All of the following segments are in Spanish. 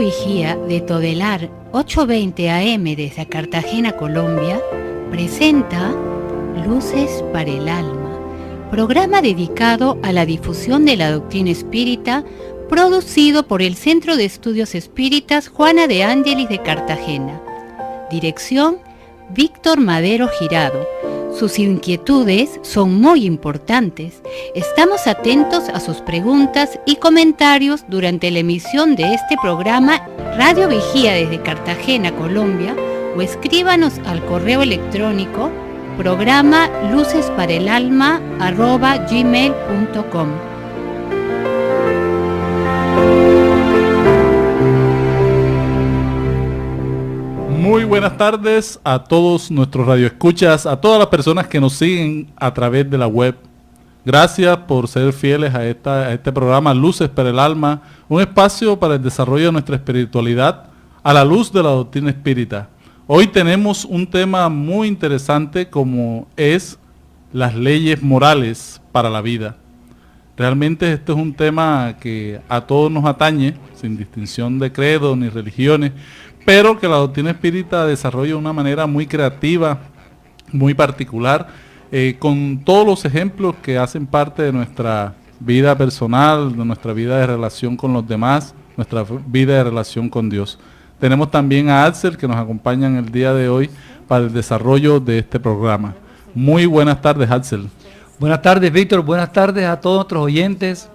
Vigía de Todelar 820 AM desde Cartagena, Colombia, presenta Luces para el Alma, programa dedicado a la difusión de la doctrina espírita, producido por el Centro de Estudios Espíritas Juana de Ángelis de Cartagena. Dirección: Víctor Madero Girado. Sus inquietudes son muy importantes. Estamos atentos a sus preguntas y comentarios durante la emisión de este programa Radio Vigía desde Cartagena, Colombia, o escríbanos al correo electrónico programa lucesparaelalma@gmail.com. Muy buenas tardes a todos nuestros radioescuchas, a todas las personas que nos siguen a través de la web. Gracias por ser fieles a este programa Luces para el Alma, un espacio para el desarrollo de nuestra espiritualidad a la luz de la doctrina espírita. Hoy tenemos un tema muy interesante como es las leyes morales para la vida. Realmente este es un tema que a todos nos atañe, sin distinción de credo ni religiones, pero que la doctrina espírita desarrolla de una manera muy creativa, muy particular, con todos los ejemplos que hacen parte de nuestra vida personal, de nuestra vida de relación con los demás, nuestra vida de relación con Dios. Tenemos también a Axel, que nos acompaña en el día de hoy para el desarrollo de este programa. Muy buenas tardes, Axel. Buenas tardes, Víctor. Buenas tardes a todos nuestros oyentes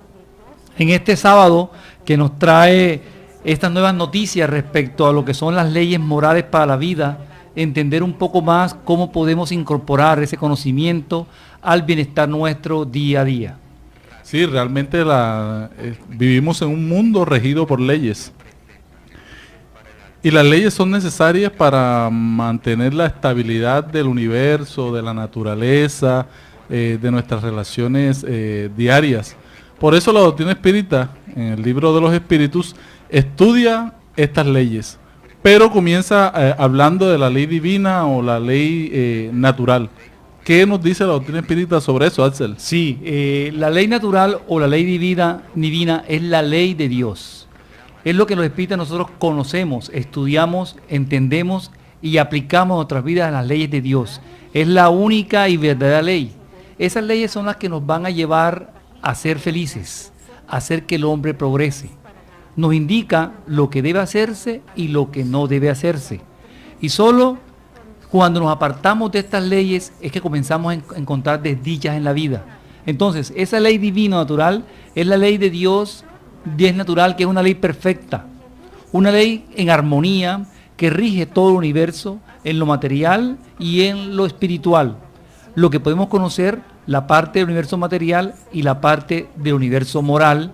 en este sábado que nos trae estas nuevas noticias respecto a lo que son las leyes morales para la vida, entender un poco más cómo podemos incorporar ese conocimiento al bienestar nuestro día a día. Sí, realmente vivimos en un mundo regido por leyes. Y las leyes son necesarias para mantener la estabilidad del universo, de la naturaleza, de nuestras relaciones diarias. Por eso la doctrina espírita, en el libro de los espíritus, estudia estas leyes, pero comienza hablando de la ley divina o la ley natural. ¿Qué nos dice la doctrina espírita sobre eso, Axel? Sí, la ley natural o la ley divina es la ley de Dios. Es lo que los espíritas nosotros conocemos, estudiamos, entendemos y aplicamos en nuestras vidas a las leyes de Dios. Es la única y verdadera ley. Esas leyes son las que nos van a llevar a ser felices, a hacer que el hombre progrese. Nos indica lo que debe hacerse y lo que no debe hacerse. Y solo cuando nos apartamos de estas leyes es que comenzamos a encontrar desdichas en la vida. Entonces, esa ley divina natural es la ley de Dios, natural, que es una ley perfecta, una ley en armonía que rige todo el universo en lo material y en lo espiritual. Lo que podemos conocer, la parte del universo material y la parte del universo moral,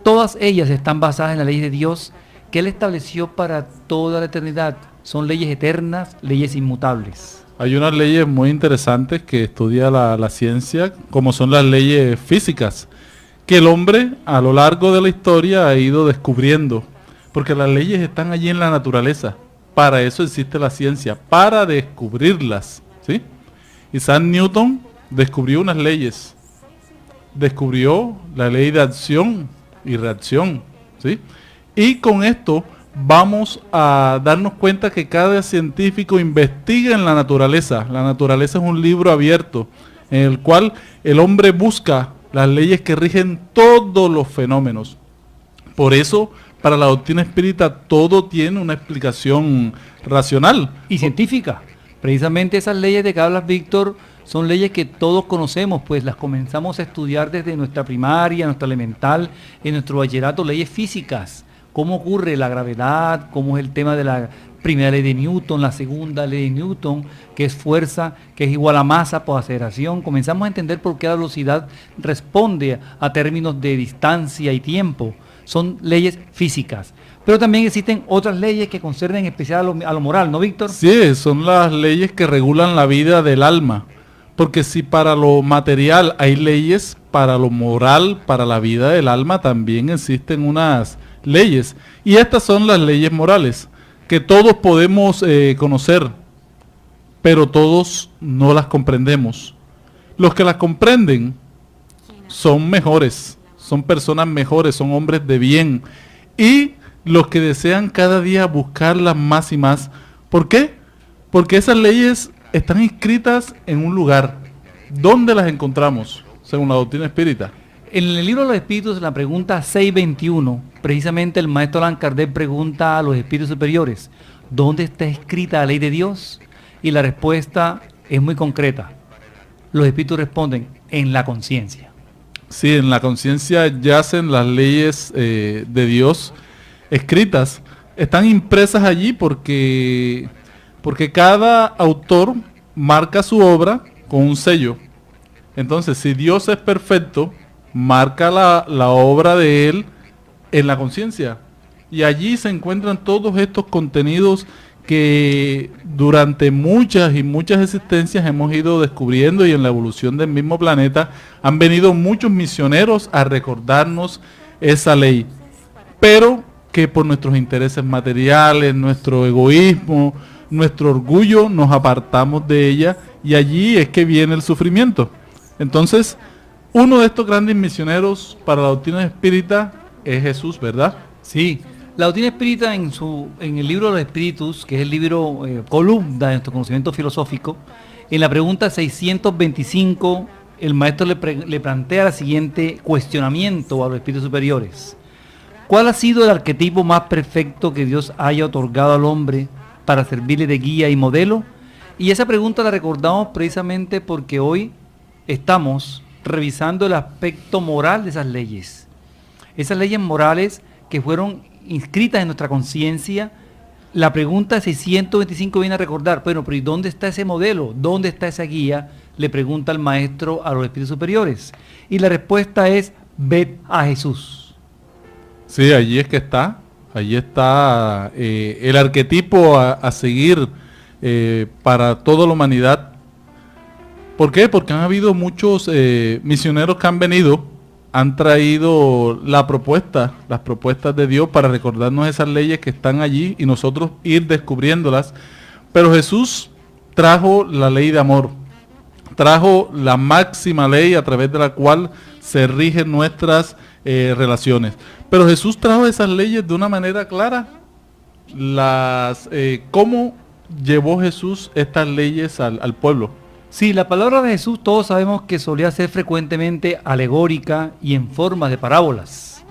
todas ellas están basadas en la ley de Dios que Él estableció para toda la eternidad. Son leyes eternas, leyes inmutables. Hay unas leyes muy interesantes que estudia la ciencia, como son las leyes físicas, que el hombre a lo largo de la historia ha ido descubriendo, porque las leyes están allí en la naturaleza. Para eso existe la ciencia, para descubrirlas, ¿sí? Isaac Newton descubrió unas leyes, descubrió la ley de acción y reacción, ¿sí? Y con esto vamos a darnos cuenta que cada científico investiga en la naturaleza. La naturaleza es un libro abierto en el cual el hombre busca las leyes que rigen todos los fenómenos. Por eso, para la doctrina espírita, todo tiene una explicación racional y científica. Precisamente esas leyes de que hablas, Víctor, son leyes que todos conocemos, pues las comenzamos a estudiar desde nuestra primaria, nuestra elemental, en nuestro bachillerato, leyes físicas. Cómo ocurre la gravedad, cómo es el tema de la primera ley de Newton, la segunda ley de Newton, que es fuerza, que es igual a masa por aceleración. Comenzamos a entender por qué la velocidad responde a términos de distancia y tiempo. Son leyes físicas. Pero también existen otras leyes que conciernen en especial a lo moral, ¿no, Víctor? Sí, son las leyes que regulan la vida del alma. Porque si para lo material hay leyes, para lo moral, para la vida del alma también existen unas leyes. Y estas son las leyes morales, que todos podemos conocer, pero todos no las comprendemos. Los que las comprenden son mejores, son personas mejores, son hombres de bien. Y los que desean cada día buscarlas más y más. ¿Por qué? Porque esas leyes están inscritas en un lugar. ¿Dónde las encontramos, según la doctrina espírita? En el libro de los espíritus, en la pregunta 621, precisamente el maestro Allan Kardec pregunta a los espíritus superiores, ¿dónde está escrita la ley de Dios? Y la respuesta es muy concreta. Los espíritus responden, en la conciencia. Sí, en la conciencia yacen las leyes de Dios escritas. Están impresas allí porque cada autor marca su obra con un sello. Entonces, si Dios es perfecto, marca la obra de Él en la conciencia. Y allí se encuentran todos estos contenidos que durante muchas y muchas existencias hemos ido descubriendo, y en la evolución del mismo planeta han venido muchos misioneros a recordarnos esa ley. Pero que por nuestros intereses materiales, nuestro egoísmo, nuestro orgullo, nos apartamos de ella, y allí es que viene el sufrimiento. Entonces, uno de estos grandes misioneros para la doctrina espírita es Jesús, ¿verdad? Sí, la doctrina espírita en el libro de los espíritus, que es el libro columna de nuestro conocimiento filosófico, en la pregunta 625, el maestro le plantea el siguiente cuestionamiento a los espíritus superiores. ¿Cuál ha sido el arquetipo más perfecto que Dios haya otorgado al hombre para servirle de guía y modelo? Y esa pregunta la recordamos precisamente porque hoy estamos revisando el aspecto moral de esas leyes. Esas leyes morales que fueron inscritas en nuestra conciencia. La pregunta 625 viene a recordar, bueno, pero ¿y dónde está ese modelo? ¿Dónde está esa guía? Le pregunta el maestro a los espíritus superiores. Y la respuesta es, ved a Jesús. Sí, allí es que está. Allí está el arquetipo a seguir para toda la humanidad. ¿Por qué? Porque han habido muchos misioneros que han venido, han traído las propuestas de Dios para recordarnos esas leyes que están allí y nosotros ir descubriéndolas. Pero Jesús trajo la ley de amor, trajo la máxima ley a través de la cual se rigen nuestras relaciones. Pero Jesús trajo esas leyes de una manera clara. ¿Cómo llevó Jesús estas leyes al pueblo? Sí, la palabra de Jesús todos sabemos que solía ser frecuentemente alegórica y en forma de parábolas,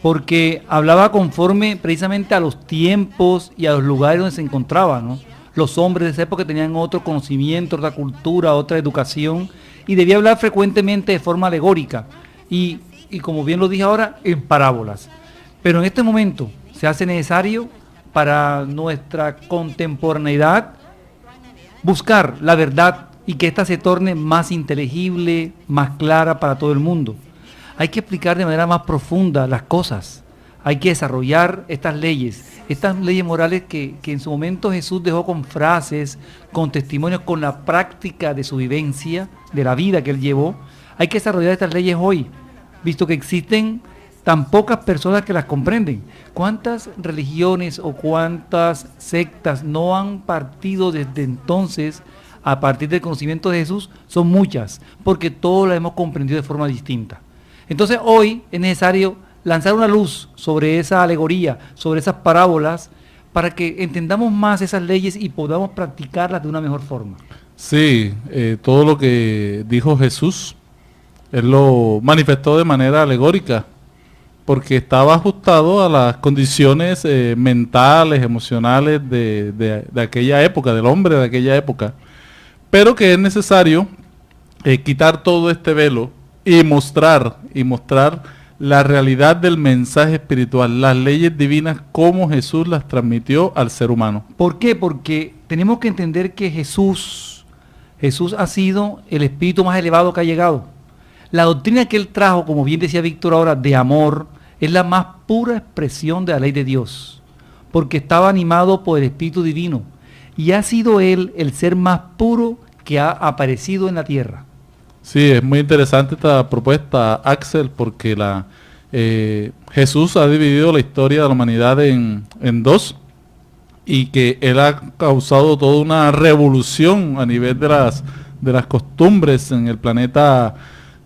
porque hablaba conforme precisamente a los tiempos y a los lugares donde se encontraba, ¿no? Los hombres de esa época tenían otro conocimiento, otra cultura, otra educación, y debía hablar frecuentemente de forma alegórica, y como bien lo dije ahora, en parábolas. Pero en este momento se hace necesario para nuestra contemporaneidad buscar la verdad y que ésta se torne más inteligible, más clara para todo el mundo. Hay que explicar de manera más profunda las cosas. Hay que desarrollar estas leyes morales que en su momento Jesús dejó con frases, con testimonios, con la práctica de su vivencia, de la vida que él llevó. Hay que desarrollar estas leyes hoy, visto que existen tan pocas personas que las comprenden. ¿Cuántas religiones o cuántas sectas no han partido desde entonces a partir del conocimiento de Jesús? Son muchas, porque todos la hemos comprendido de forma distinta. Entonces hoy es necesario lanzar una luz sobre esa alegoría, sobre esas parábolas, para que entendamos más esas leyes y podamos practicarlas de una mejor forma. Sí, todo lo que dijo Jesús, Él lo manifestó de manera alegórica, porque estaba ajustado a las condiciones mentales, emocionales de aquella época, del hombre de aquella época. Pero que es necesario quitar todo este velo y mostrar la realidad del mensaje espiritual, las leyes divinas, como Jesús las transmitió al ser humano. ¿Por qué? Porque tenemos que entender que Jesús ha sido el espíritu más elevado que ha llegado. La doctrina que él trajo, como bien decía Víctor ahora, de amor, es la más pura expresión de la ley de Dios, porque estaba animado por el Espíritu Divino. Y ha sido él el ser más puro que ha aparecido en la tierra. Sí, es muy interesante esta propuesta, Axel, porque Jesús ha dividido la historia de la humanidad en dos, y que él ha causado toda una revolución a nivel de las costumbres en el planeta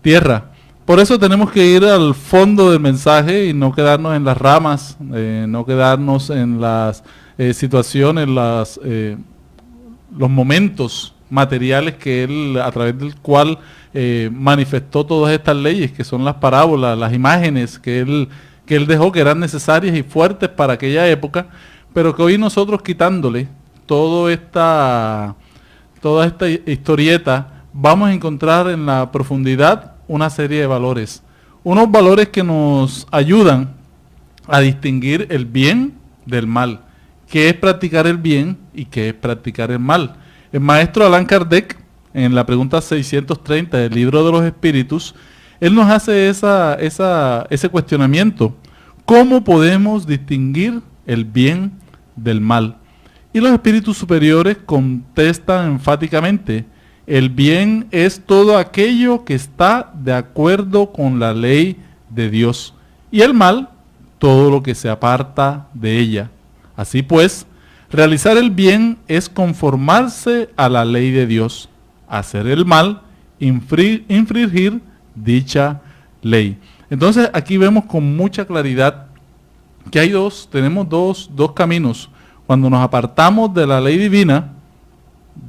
Tierra. Por eso tenemos que ir al fondo del mensaje y no quedarnos en las ramas, no quedarnos en las situaciones, los momentos materiales que él, a través del cual manifestó todas estas leyes, que son las parábolas, las imágenes que él dejó, que eran necesarias y fuertes para aquella época, pero que hoy nosotros, quitándole toda esta historieta, vamos a encontrar en la profundidad una serie de valores. Unos valores que nos ayudan a distinguir el bien del mal. ¿Qué es practicar el bien y qué es practicar el mal? El maestro Allan Kardec, en la pregunta 630 del Libro de los Espíritus, él nos hace ese cuestionamiento. ¿Cómo podemos distinguir el bien del mal? Y los espíritus superiores contestan enfáticamente: el bien es todo aquello que está de acuerdo con la ley de Dios, y el mal, todo lo que se aparta de ella. Así pues, realizar el bien es conformarse a la ley de Dios. Hacer el mal, infringir dicha ley. Entonces aquí vemos con mucha claridad que tenemos dos caminos. Cuando nos apartamos de la ley divina,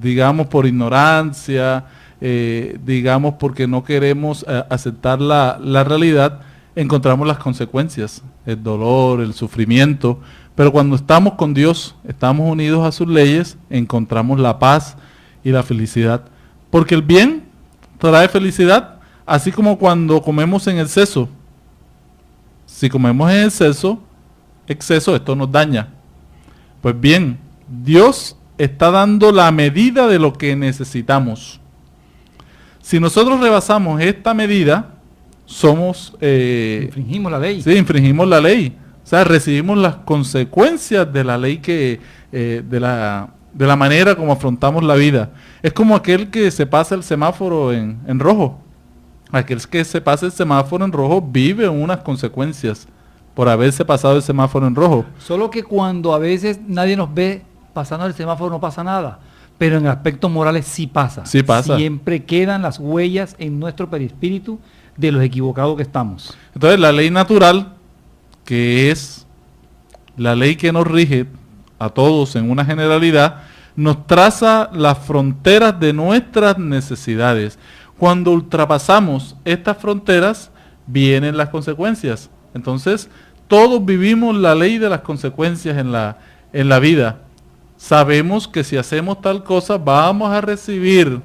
digamos por ignorancia, digamos porque no queremos aceptar la realidad, encontramos las consecuencias, el dolor, el sufrimiento. Pero cuando estamos con Dios, estamos unidos a sus leyes, encontramos la paz y la felicidad. Porque el bien trae felicidad, así como cuando comemos en exceso. Si comemos en exceso, esto nos daña. Pues bien, Dios está dando la medida de lo que necesitamos. Si nosotros rebasamos esta medida, infringimos la ley. Sí, infringimos la ley. O sea, recibimos las consecuencias de la ley de la manera como afrontamos la vida. Es como aquel que se pasa el semáforo en rojo. Aquel que se pasa el semáforo en rojo vive unas consecuencias por haberse pasado el semáforo en rojo. Solo que cuando a veces nadie nos ve pasando el semáforo no pasa nada, pero en aspectos morales sí pasa. Sí pasa. Siempre quedan las huellas en nuestro perispíritu de los equivocados que estamos. Entonces la ley natural, que es la ley que nos rige a todos en una generalidad, nos traza las fronteras de nuestras necesidades. Cuando ultrapasamos estas fronteras, vienen las consecuencias. Entonces, todos vivimos la ley de las consecuencias en la vida. Sabemos que si hacemos tal cosa, vamos a recibir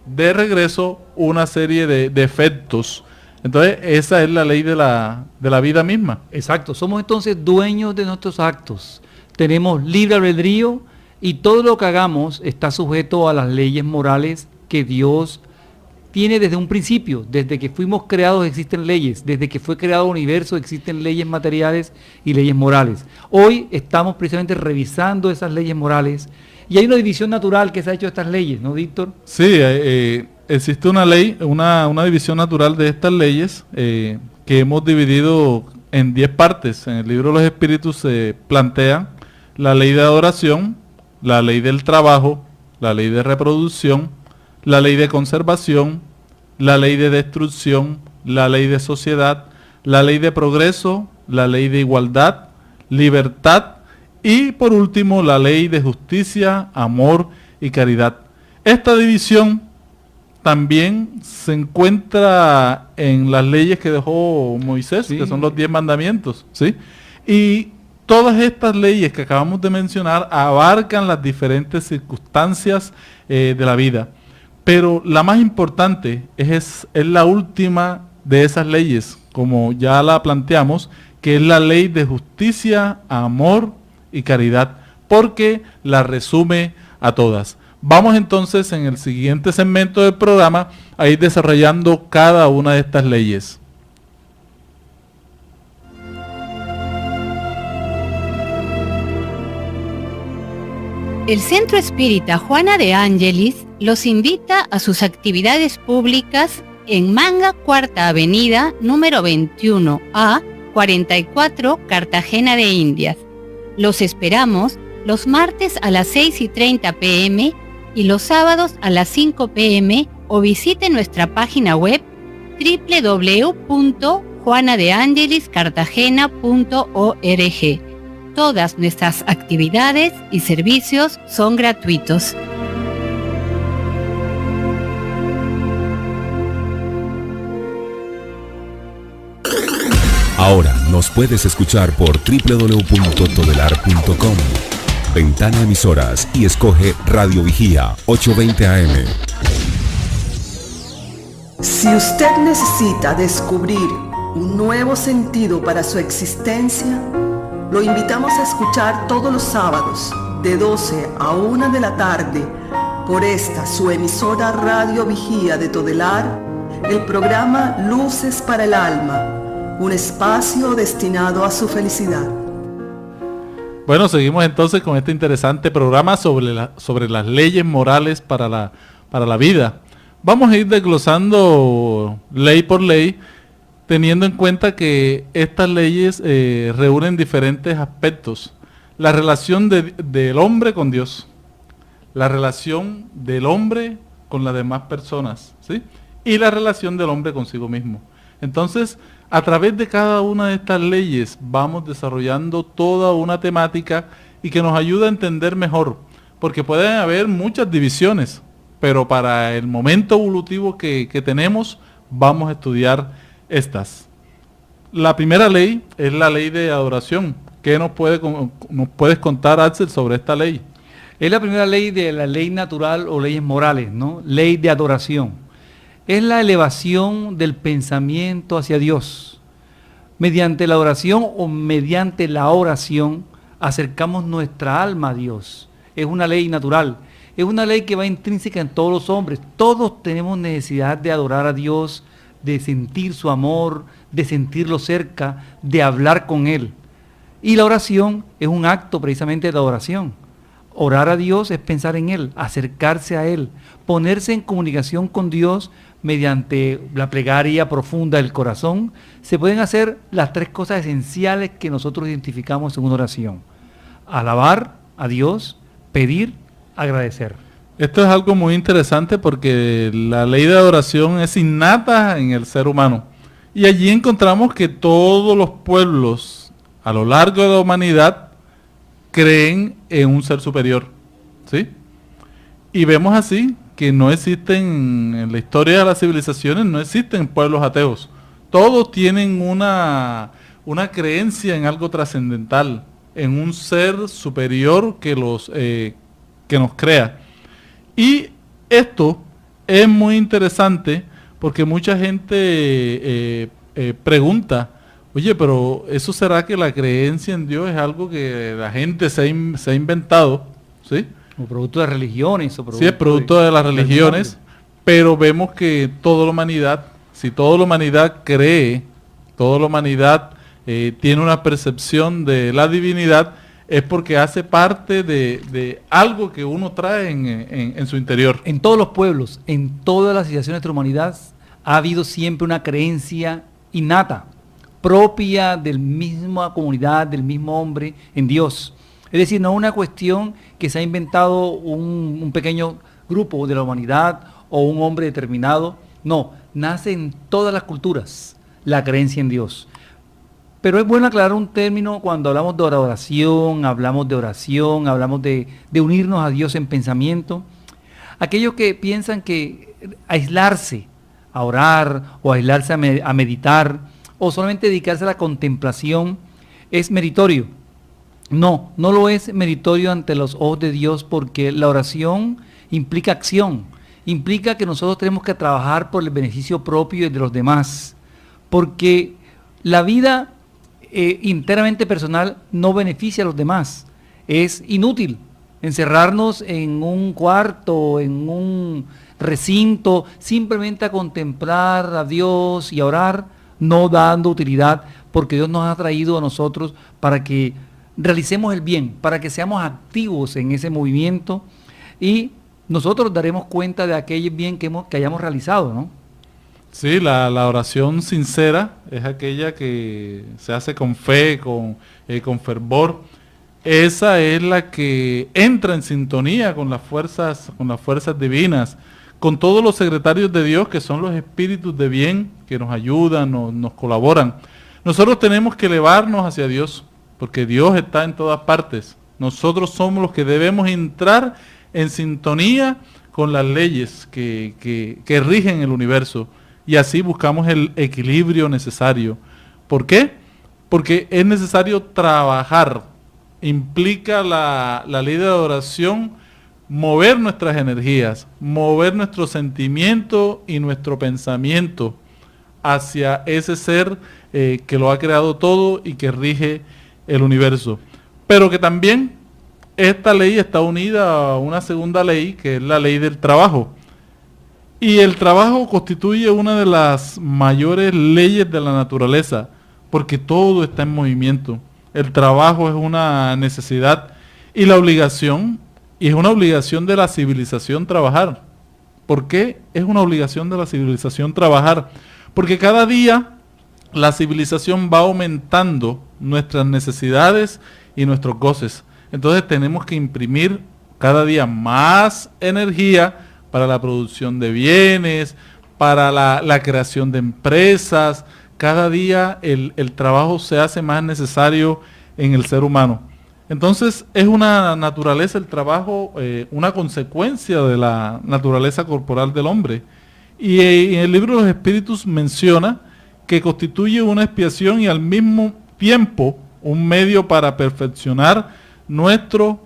de regreso una serie de efectos. Entonces, esa es la ley de la vida misma. Exacto, somos entonces dueños de nuestros actos. Tenemos libre albedrío y todo lo que hagamos está sujeto a las leyes morales que Dios tiene desde un principio. Desde que fuimos creados existen leyes. Desde que fue creado el universo existen leyes materiales y leyes morales. Hoy estamos precisamente revisando esas leyes morales y hay una división natural que se ha hecho de estas leyes, ¿no, Víctor? Sí, existe una ley, una división natural de estas leyes que hemos dividido en 10 partes. En el Libro de los Espíritus se plantea la ley de adoración, la ley del trabajo, la ley de reproducción, la ley de conservación, la ley de destrucción, la ley de sociedad, la ley de progreso, la ley de igualdad, libertad y por último la ley de justicia, amor y caridad. Esta división también se encuentra en las leyes que dejó Moisés, sí, que son los 10 mandamientos, ¿sí? Y todas estas leyes que acabamos de mencionar abarcan las diferentes circunstancias de la vida. Pero la más importante es la última de esas leyes, como ya la planteamos, que es la ley de justicia, amor y caridad, porque la resume a todas. Vamos entonces en el siguiente segmento del programa a ir desarrollando cada una de estas leyes. El Centro Espírita Juana de Ángelis los invita a sus actividades públicas en Manga, Cuarta Avenida, número 21A, 44, Cartagena de Indias. Los esperamos los martes a las 6:30 p.m. y los sábados a las 5 p.m. o visite nuestra página web www.juanadeangeliscartagena.org. Todas nuestras actividades y servicios son gratuitos. Ahora nos puedes escuchar por www.todelar.com. Ventana Emisoras y escoge Radio Vigía 820 AM. Si usted necesita descubrir un nuevo sentido para su existencia, lo invitamos a escuchar todos los sábados de 12 a 1 de la tarde por esta su emisora Radio Vigía de Todelar, el programa Luces para el Alma, un espacio destinado a su felicidad. Bueno, seguimos entonces con este interesante programa sobre las leyes morales para la vida. Vamos a ir desglosando ley por ley, teniendo en cuenta que estas leyes reúnen diferentes aspectos. La relación del hombre con Dios, la relación del hombre con las demás personas, ¿sí? Y la relación del hombre consigo mismo. Entonces, a través de cada una de estas leyes vamos desarrollando toda una temática y que nos ayuda a entender mejor, porque pueden haber muchas divisiones, pero para el momento evolutivo que tenemos, vamos a estudiar estas. La primera ley es la ley de adoración. ¿Qué nos puedes contar, Axel, sobre esta ley? Es la primera ley de la ley natural o leyes morales, ¿no? Ley de adoración. Es la elevación del pensamiento hacia Dios. Mediante la adoración o mediante la oración acercamos nuestra alma a Dios. Es una ley natural. Es una ley que va intrínseca en todos los hombres. Todos tenemos necesidad de adorar a Dios, de sentir su amor, de sentirlo cerca, de hablar con Él. Y la oración es un acto precisamente de adoración. Orar a Dios es pensar en Él, acercarse a Él, ponerse en comunicación con Dios mediante la plegaria profunda del corazón. Se pueden hacer las tres cosas esenciales que nosotros identificamos en una oración: alabar a Dios, pedir, agradecer. Esto es algo muy interesante porque la ley de adoración es innata en el ser humano. Y allí encontramos que todos los pueblos a lo largo de la humanidad creen en un ser superior, ¿sí? Y vemos así que no existen, en la historia de las civilizaciones, no existen pueblos ateos. Todos tienen una creencia en algo trascendental, en un ser superior que nos crea. Y esto es muy interesante porque mucha gente pregunta, oye, pero ¿eso será que la creencia en Dios es algo que la gente se ha inventado? ¿Sí? O producto de religiones. Sí, es producto de las religiones, pero vemos que toda la humanidad, si toda la humanidad cree, toda la humanidad tiene una percepción de la divinidad, es porque hace parte de algo que uno trae en su interior. En todos los pueblos, en todas las civilizaciones de la humanidad, ha habido siempre una creencia innata, propia del misma comunidad, del mismo hombre en Dios. Es decir, no es una cuestión que se ha inventado un pequeño grupo de la humanidad o un hombre determinado. No, nace en todas las culturas la creencia en Dios. Pero es bueno aclarar un término cuando hablamos de oración, hablamos de unirnos a Dios en pensamiento. Aquellos que piensan que aislarse a orar o aislarse a meditar o solamente dedicarse a la contemplación es meritorio. No lo es meritorio ante los ojos de Dios, porque la oración implica acción, implica que nosotros tenemos que trabajar por el beneficio propio y de los demás, porque la vida enteramente personal no beneficia a los demás. Es inútil encerrarnos en un cuarto, en un recinto, simplemente a contemplar a Dios y a orar, no dando utilidad, porque Dios nos ha traído a nosotros para que realicemos el bien, para que seamos activos en ese movimiento y nosotros daremos cuenta de aquel bien que hayamos realizado, ¿no? Sí, la oración sincera es aquella que se hace con fe, con fervor. Esa es la que entra en sintonía con las fuerzas divinas, con todos los secretarios de Dios, que son los espíritus de bien, que nos ayudan, nos colaboran. Nosotros tenemos que elevarnos hacia Dios, porque Dios está en todas partes. Nosotros somos los que debemos entrar en sintonía con las leyes que rigen el universo, y así buscamos el equilibrio necesario. ¿Por qué? Porque es necesario trabajar. Implica la ley de la oración mover nuestras energías, mover nuestro sentimiento y nuestro pensamiento hacia ese ser que lo ha creado todo y que rige el universo. Pero que también esta ley está unida a una segunda ley, que es la ley del trabajo. Y el trabajo constituye una de las mayores leyes de la naturaleza, porque todo está en movimiento. El trabajo es una necesidad y la obligación, y es una obligación de la civilización trabajar. ¿Por qué es una obligación de la civilización trabajar? Porque cada día la civilización va aumentando nuestras necesidades y nuestros goces. Entonces tenemos que imprimir cada día más energía para la producción de bienes, para la creación de empresas. Cada día el trabajo se hace más necesario en el ser humano. Entonces es una naturaleza el trabajo, una consecuencia de la naturaleza corporal del hombre. Y en el libro de los Espíritus menciona que constituye una expiación y al mismo tiempo un medio para perfeccionar nuestro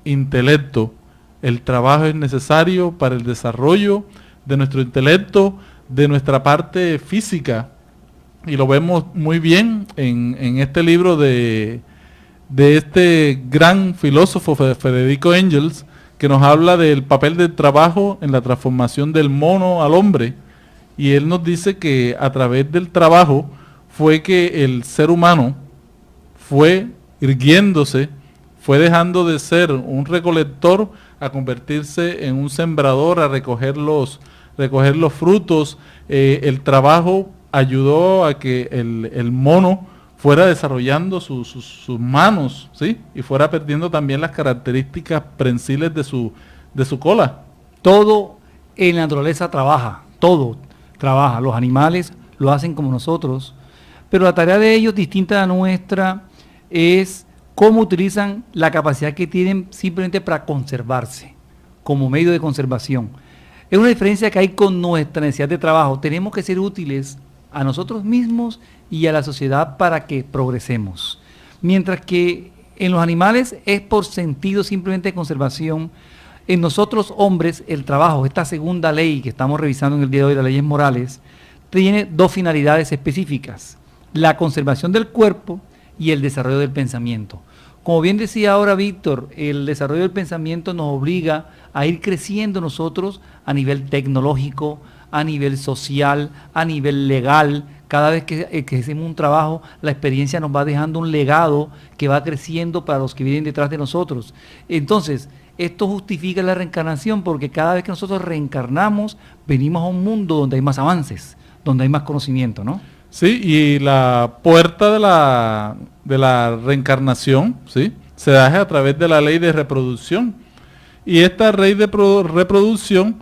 intelecto. El trabajo es necesario para el desarrollo de nuestro intelecto, de nuestra parte física. Y lo vemos muy bien en este libro de este gran filósofo Federico Engels, que nos habla del papel del trabajo en la transformación del mono al hombre. Y él nos dice que a través del trabajo fue que el ser humano fue irguiéndose, fue dejando de ser un recolector a convertirse en un sembrador, a recoger los frutos. El trabajo ayudó a que el mono fuera desarrollando sus manos, ¿sí? Y fuera perdiendo también las características prensiles de su cola. Todo en la naturaleza trabaja, todo trabaja. Los animales lo hacen como nosotros, pero la tarea de ellos, distinta a la nuestra, es cómo utilizan la capacidad que tienen simplemente para conservarse, como medio de conservación. Es una diferencia que hay con nuestra necesidad de trabajo. Tenemos que ser útiles a nosotros mismos y a la sociedad para que progresemos. Mientras que en los animales es por sentido simplemente de conservación, en nosotros hombres el trabajo, esta segunda ley que estamos revisando en el día de hoy, las leyes morales, tiene dos finalidades específicas: la conservación del cuerpo y el desarrollo del pensamiento. Como bien decía ahora Víctor, el desarrollo del pensamiento nos obliga a ir creciendo nosotros a nivel tecnológico, a nivel social, a nivel legal. Cada vez que hacemos un trabajo, la experiencia nos va dejando un legado que va creciendo para los que vienen detrás de nosotros. Entonces, esto justifica la reencarnación, porque cada vez que nosotros reencarnamos, venimos a un mundo donde hay más avances, donde hay más conocimiento, ¿no? Sí, y la puerta de la reencarnación, ¿sí?, se da a través de la ley de reproducción. Y esta ley de reproducción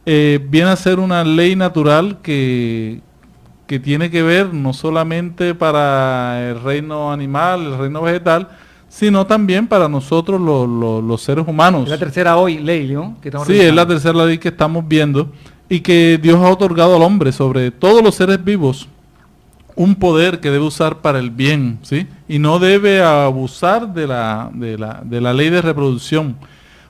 viene a ser una ley natural que tiene que ver no solamente para el reino animal, el reino vegetal, sino también para nosotros los seres humanos. Es la tercera ley, ¿no? Que estamos revisando. Es la tercera ley que estamos viendo, y que Dios ha otorgado al hombre sobre todos los seres vivos un poder que debe usar para el bien, ¿sí? Y no debe abusar de la ley de reproducción.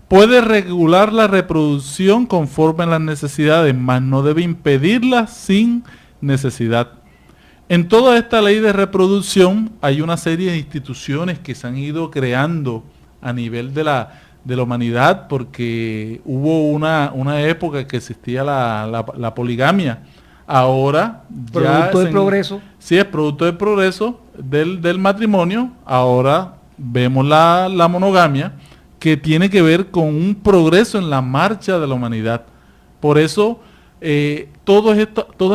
Puede regular la reproducción conforme a las necesidades, mas no debe impedirla sin necesidad. En toda esta ley de reproducción hay una serie de instituciones que se han ido creando a nivel de la humanidad, porque hubo una época que existía la poligamia. Ahora producto del progreso. Sí, es producto del progreso del matrimonio. Ahora vemos la monogamia, que tiene que ver con un progreso en la marcha de la humanidad. Por eso todas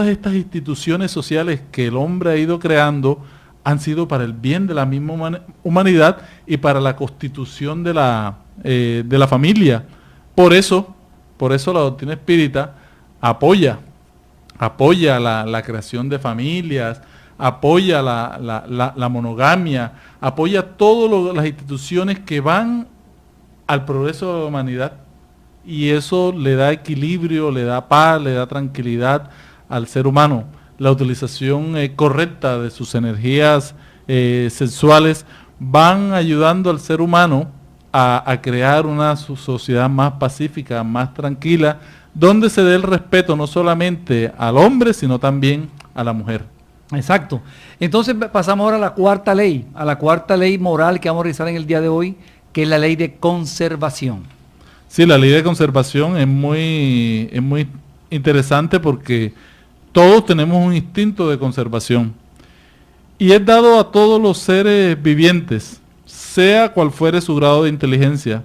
estas instituciones sociales que el hombre ha ido creando han sido para el bien de la misma humanidad y para la constitución de la familia. Por eso la doctrina espírita apoya la creación de familias, apoya la monogamia, apoya todas las instituciones que van al progreso de la humanidad, y eso le da equilibrio, le da paz, le da tranquilidad al ser humano. La utilización correcta de sus energías sexuales van ayudando al ser humano a crear una sociedad más pacífica, más tranquila, donde se dé el respeto no solamente al hombre, sino también a la mujer. Exacto. Entonces pasamos ahora a la cuarta ley moral que vamos a realizar en el día de hoy, que es la ley de conservación. Sí, la ley de conservación es muy interesante porque todos tenemos un instinto de conservación y es dado a todos los seres vivientes, sea cual fuere su grado de inteligencia,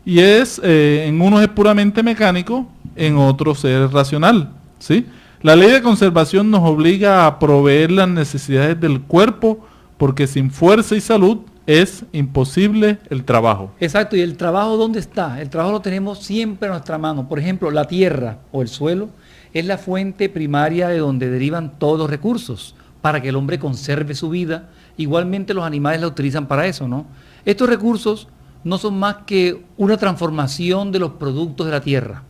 y en unos es puramente mecánico, en otros es racional, ¿sí? La ley de conservación nos obliga a proveer las necesidades del cuerpo, porque sin fuerza y salud es imposible el trabajo. Exacto, y el trabajo, ¿dónde está? El trabajo lo tenemos siempre en nuestra mano. Por ejemplo, la tierra o el suelo es la fuente primaria de donde derivan todos los recursos para que el hombre conserve su vida. Igualmente los animales la utilizan para eso, ¿no? Estos recursos no son más que una transformación de los productos de la tierra.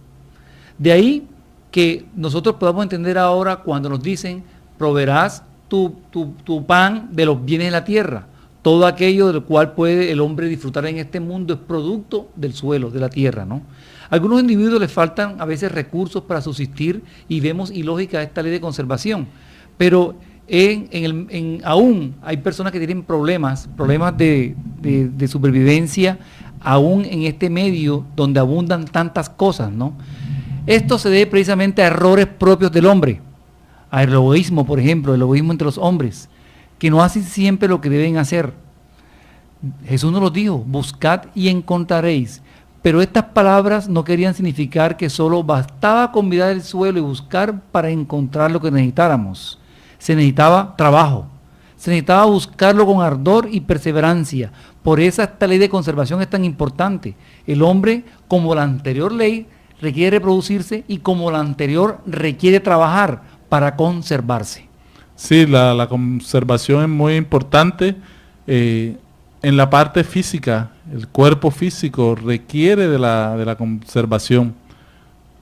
De ahí que nosotros podamos entender ahora cuando nos dicen, proveerás tu pan de los bienes de la tierra. Todo aquello del cual puede el hombre disfrutar en este mundo es producto del suelo, de la tierra, ¿no? A algunos individuos les faltan a veces recursos para subsistir y vemos ilógica esta ley de conservación, pero aún hay personas que tienen problemas de supervivencia, aún en este medio donde abundan tantas cosas, ¿no? Esto se debe precisamente a errores propios del hombre, al egoísmo, por ejemplo, el egoísmo entre los hombres, que no hacen siempre lo que deben hacer. Jesús nos lo dijo, buscad y encontraréis, pero estas palabras no querían significar que solo bastaba con mirar el suelo y buscar para encontrar lo que necesitáramos. Se necesitaba trabajo, se necesitaba buscarlo con ardor y perseverancia. Por eso esta ley de conservación es tan importante. El hombre, como la anterior ley, requiere reproducirse y como la anterior requiere trabajar para conservarse. Sí, la conservación es muy importante. En la parte física, el cuerpo físico requiere de la conservación.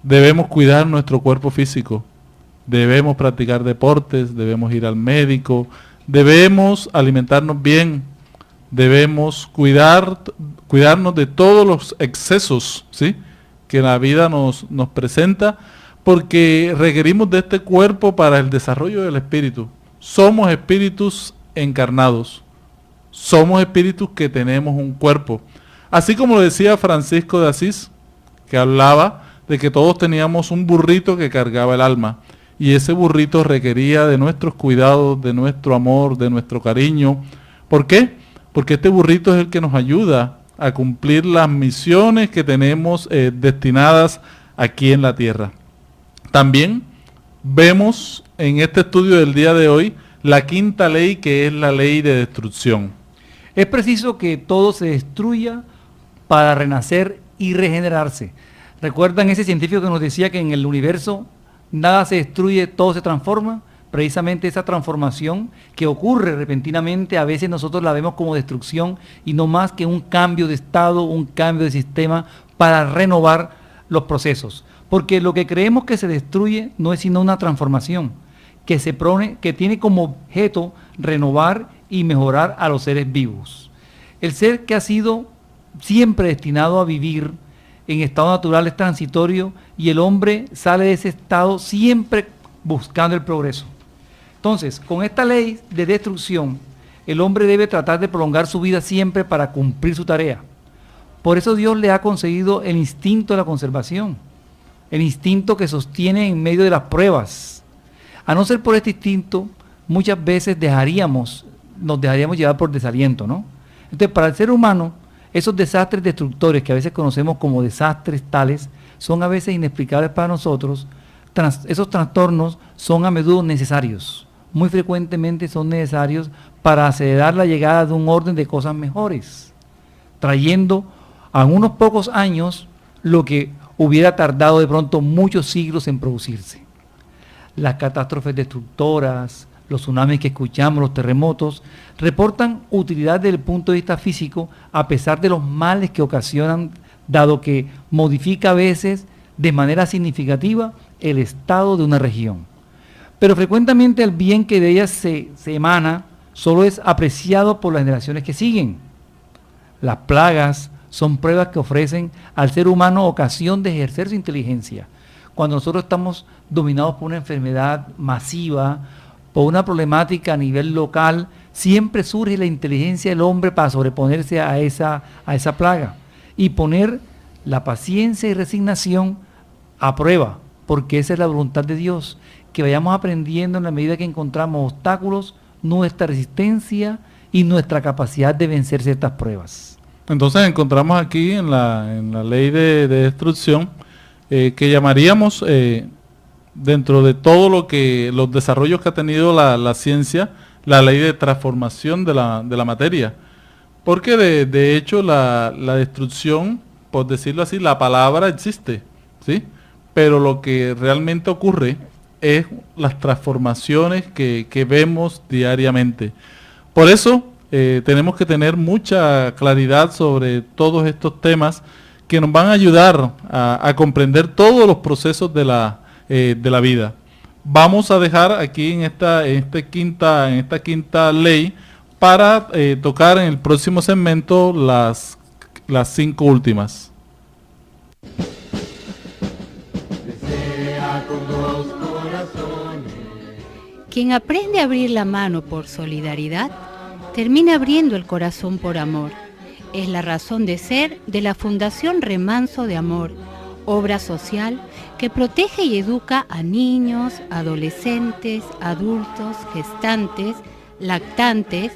Debemos cuidar nuestro cuerpo físico, debemos practicar deportes, debemos ir al médico, debemos alimentarnos bien, debemos cuidarnos de todos los excesos, ¿sí?, que la vida nos presenta, porque requerimos de este cuerpo para el desarrollo del espíritu. Somos espíritus encarnados, somos espíritus que tenemos un cuerpo. Así como lo decía Francisco de Asís, que hablaba de que todos teníamos un burrito que cargaba el alma, y ese burrito requería de nuestros cuidados, de nuestro amor, de nuestro cariño. ¿Por qué? Porque este burrito es el que nos ayuda a cumplir las misiones que tenemos destinadas aquí en la tierra. También vemos en este estudio del día de hoy la quinta ley, que es la ley de destrucción. Es preciso que todo se destruya para renacer y regenerarse. ¿Recuerdan ese científico que nos decía que en el universo nada se destruye, todo se transforma? Precisamente esa transformación que ocurre repentinamente, a veces nosotros la vemos como destrucción y no más que un cambio de estado, un cambio de sistema para renovar los procesos. Porque lo que creemos que se destruye no es sino una transformación que tiene como objeto renovar y mejorar a los seres vivos. El ser que ha sido siempre destinado a vivir en estado natural es transitorio y el hombre sale de ese estado siempre buscando el progreso. Entonces, con esta ley de destrucción, el hombre debe tratar de prolongar su vida siempre para cumplir su tarea. Por eso Dios le ha concedido el instinto de la conservación, el instinto que sostiene en medio de las pruebas. A no ser por este instinto, muchas veces nos dejaríamos llevar por desaliento, ¿no? Entonces, para el ser humano, esos desastres destructores que a veces conocemos como desastres tales, son a veces inexplicables para nosotros. Esos trastornos son a menudo necesarios, muy frecuentemente son necesarios para acelerar la llegada de un orden de cosas mejores, trayendo a unos pocos años lo que hubiera tardado de pronto muchos siglos en producirse. Las catástrofes destructoras, los tsunamis que escuchamos, los terremotos, reportan utilidad desde el punto de vista físico a pesar de los males que ocasionan, dado que modifica a veces de manera significativa el estado de una región. Pero frecuentemente el bien que de ellas se emana solo es apreciado por las generaciones que siguen. Las plagas son pruebas que ofrecen al ser humano ocasión de ejercer su inteligencia. Cuando nosotros estamos dominados por una enfermedad masiva, por una problemática a nivel local, siempre surge la inteligencia del hombre para sobreponerse a esa plaga y poner la paciencia y resignación a prueba, porque esa es la voluntad de Dios, que vayamos aprendiendo en la medida que encontramos obstáculos, nuestra resistencia y nuestra capacidad de vencer ciertas pruebas. Entonces encontramos aquí en la ley de destrucción que llamaríamos, dentro de todo los desarrollos que ha tenido la ciencia, la ley de transformación de la materia. Porque de hecho la destrucción, por decirlo así, la palabra existe, ¿sí? Pero lo que realmente ocurre es las transformaciones que vemos diariamente. Por eso tenemos que tener mucha claridad sobre todos estos temas que nos van a ayudar a comprender todos los procesos de la vida. Vamos a dejar aquí en esta quinta ley para tocar en el próximo segmento las 5 últimas. Quien aprende a abrir la mano por solidaridad, termina abriendo el corazón por amor. Es la razón de ser de la Fundación Remanso de Amor, obra social que protege y educa a niños, adolescentes, adultos, gestantes, lactantes,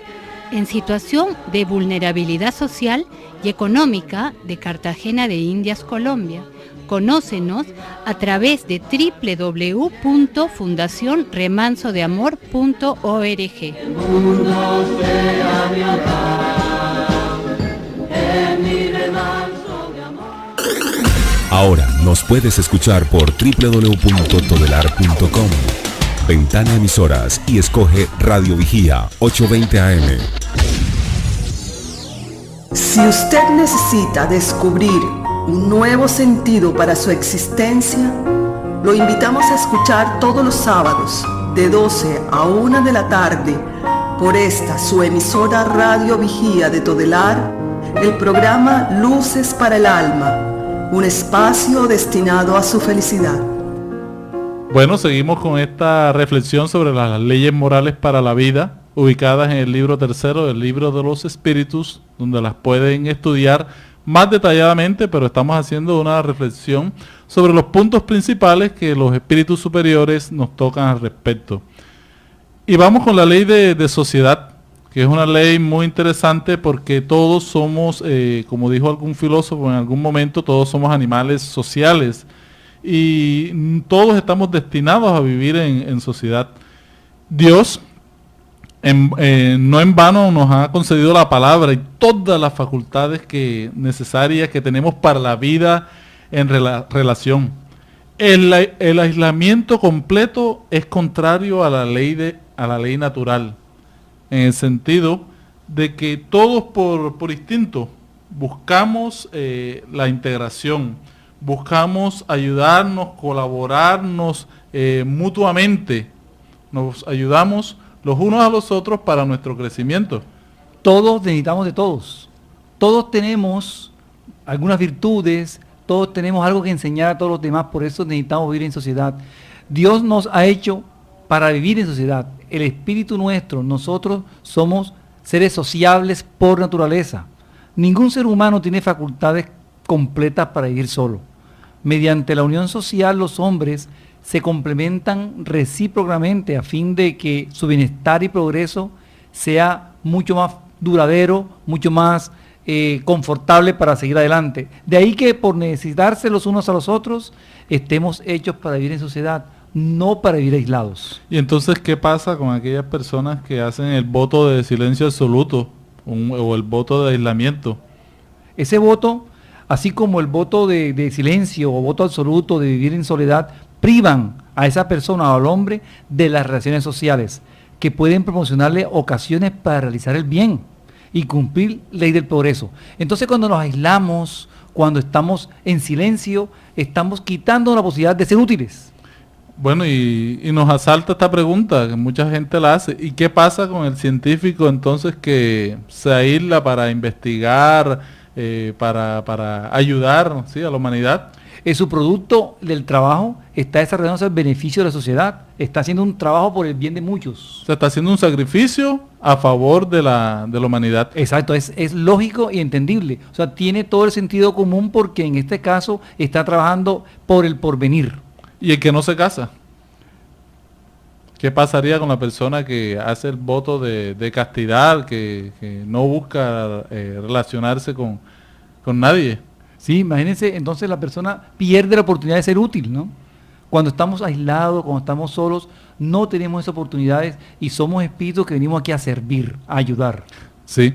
en situación de vulnerabilidad social y económica de Cartagena de Indias, Colombia. Conócenos a través de www.fundacionremansodeamor.org. Ahora nos puedes escuchar por www.todelar.com. Ventana Emisoras y escoge Radio Vigía 820 AM. Si usted necesita descubrir un nuevo sentido para su existencia, lo invitamos a escuchar todos los sábados de 12 a 1 de la tarde por esta su emisora Radio Vigía de Todelar, el programa Luces para el Alma, un espacio destinado a su felicidad. Bueno, seguimos con esta reflexión sobre las leyes morales para la vida, ubicadas en el libro 3 del libro de los espíritus, donde las pueden estudiar más detalladamente, pero estamos haciendo una reflexión sobre los puntos principales que los espíritus superiores nos tocan al respecto. Y vamos con la ley de sociedad, que es una ley muy interesante porque todos somos, como dijo algún filósofo en algún momento, todos somos animales sociales y todos estamos destinados a vivir en sociedad. Dios no en vano nos ha concedido la palabra y todas las facultades necesarias que tenemos para la vida en relación. El aislamiento completo es contrario a la ley natural, en el sentido de que todos por instinto buscamos la integración, buscamos ayudarnos, colaborarnos mutuamente, nos ayudamos los unos a los otros para nuestro crecimiento. Todos necesitamos de todos. Todos tenemos algunas virtudes, todos tenemos algo que enseñar a todos los demás, por eso necesitamos vivir en sociedad. Dios nos ha hecho para vivir en sociedad. El espíritu nuestro, nosotros somos seres sociables por naturaleza. Ningún ser humano tiene facultades completas para vivir solo. Mediante la unión social, los hombres se complementan recíprocamente a fin de que su bienestar y progreso sea mucho más duradero, mucho más confortable para seguir adelante. De ahí que por necesitarse los unos a los otros, estemos hechos para vivir en sociedad, no para vivir aislados. Y entonces, ¿qué pasa con aquellas personas que hacen el voto de silencio absoluto o el voto de aislamiento? Ese voto Así como el voto de silencio o voto absoluto de vivir en soledad privan a esa persona o al hombre de las relaciones sociales, que pueden proporcionarle ocasiones para realizar el bien y cumplir ley del progreso. Entonces, cuando nos aislamos, cuando estamos en silencio, estamos quitando la posibilidad de ser útiles. Bueno, y nos asalta esta pregunta, que mucha gente la hace. ¿Y qué pasa con el científico entonces que se aísla para investigar, para ayudar, ¿sí?, a la humanidad? Su producto del trabajo está desarrollándose al beneficio de la sociedad, está haciendo un trabajo por el bien de muchos. Se está haciendo un sacrificio a favor de la humanidad. Exacto, es lógico y entendible. O sea, tiene todo el sentido común porque en este caso está trabajando por el porvenir. ¿Y el que no se casa? ¿Qué pasaría con la persona que hace el voto de castidad, que no busca relacionarse con nadie? Sí, imagínense, entonces la persona pierde la oportunidad de ser útil, ¿no? Cuando estamos aislados, cuando estamos solos, no tenemos esas oportunidades y somos espíritus que venimos aquí a servir, a ayudar. Sí.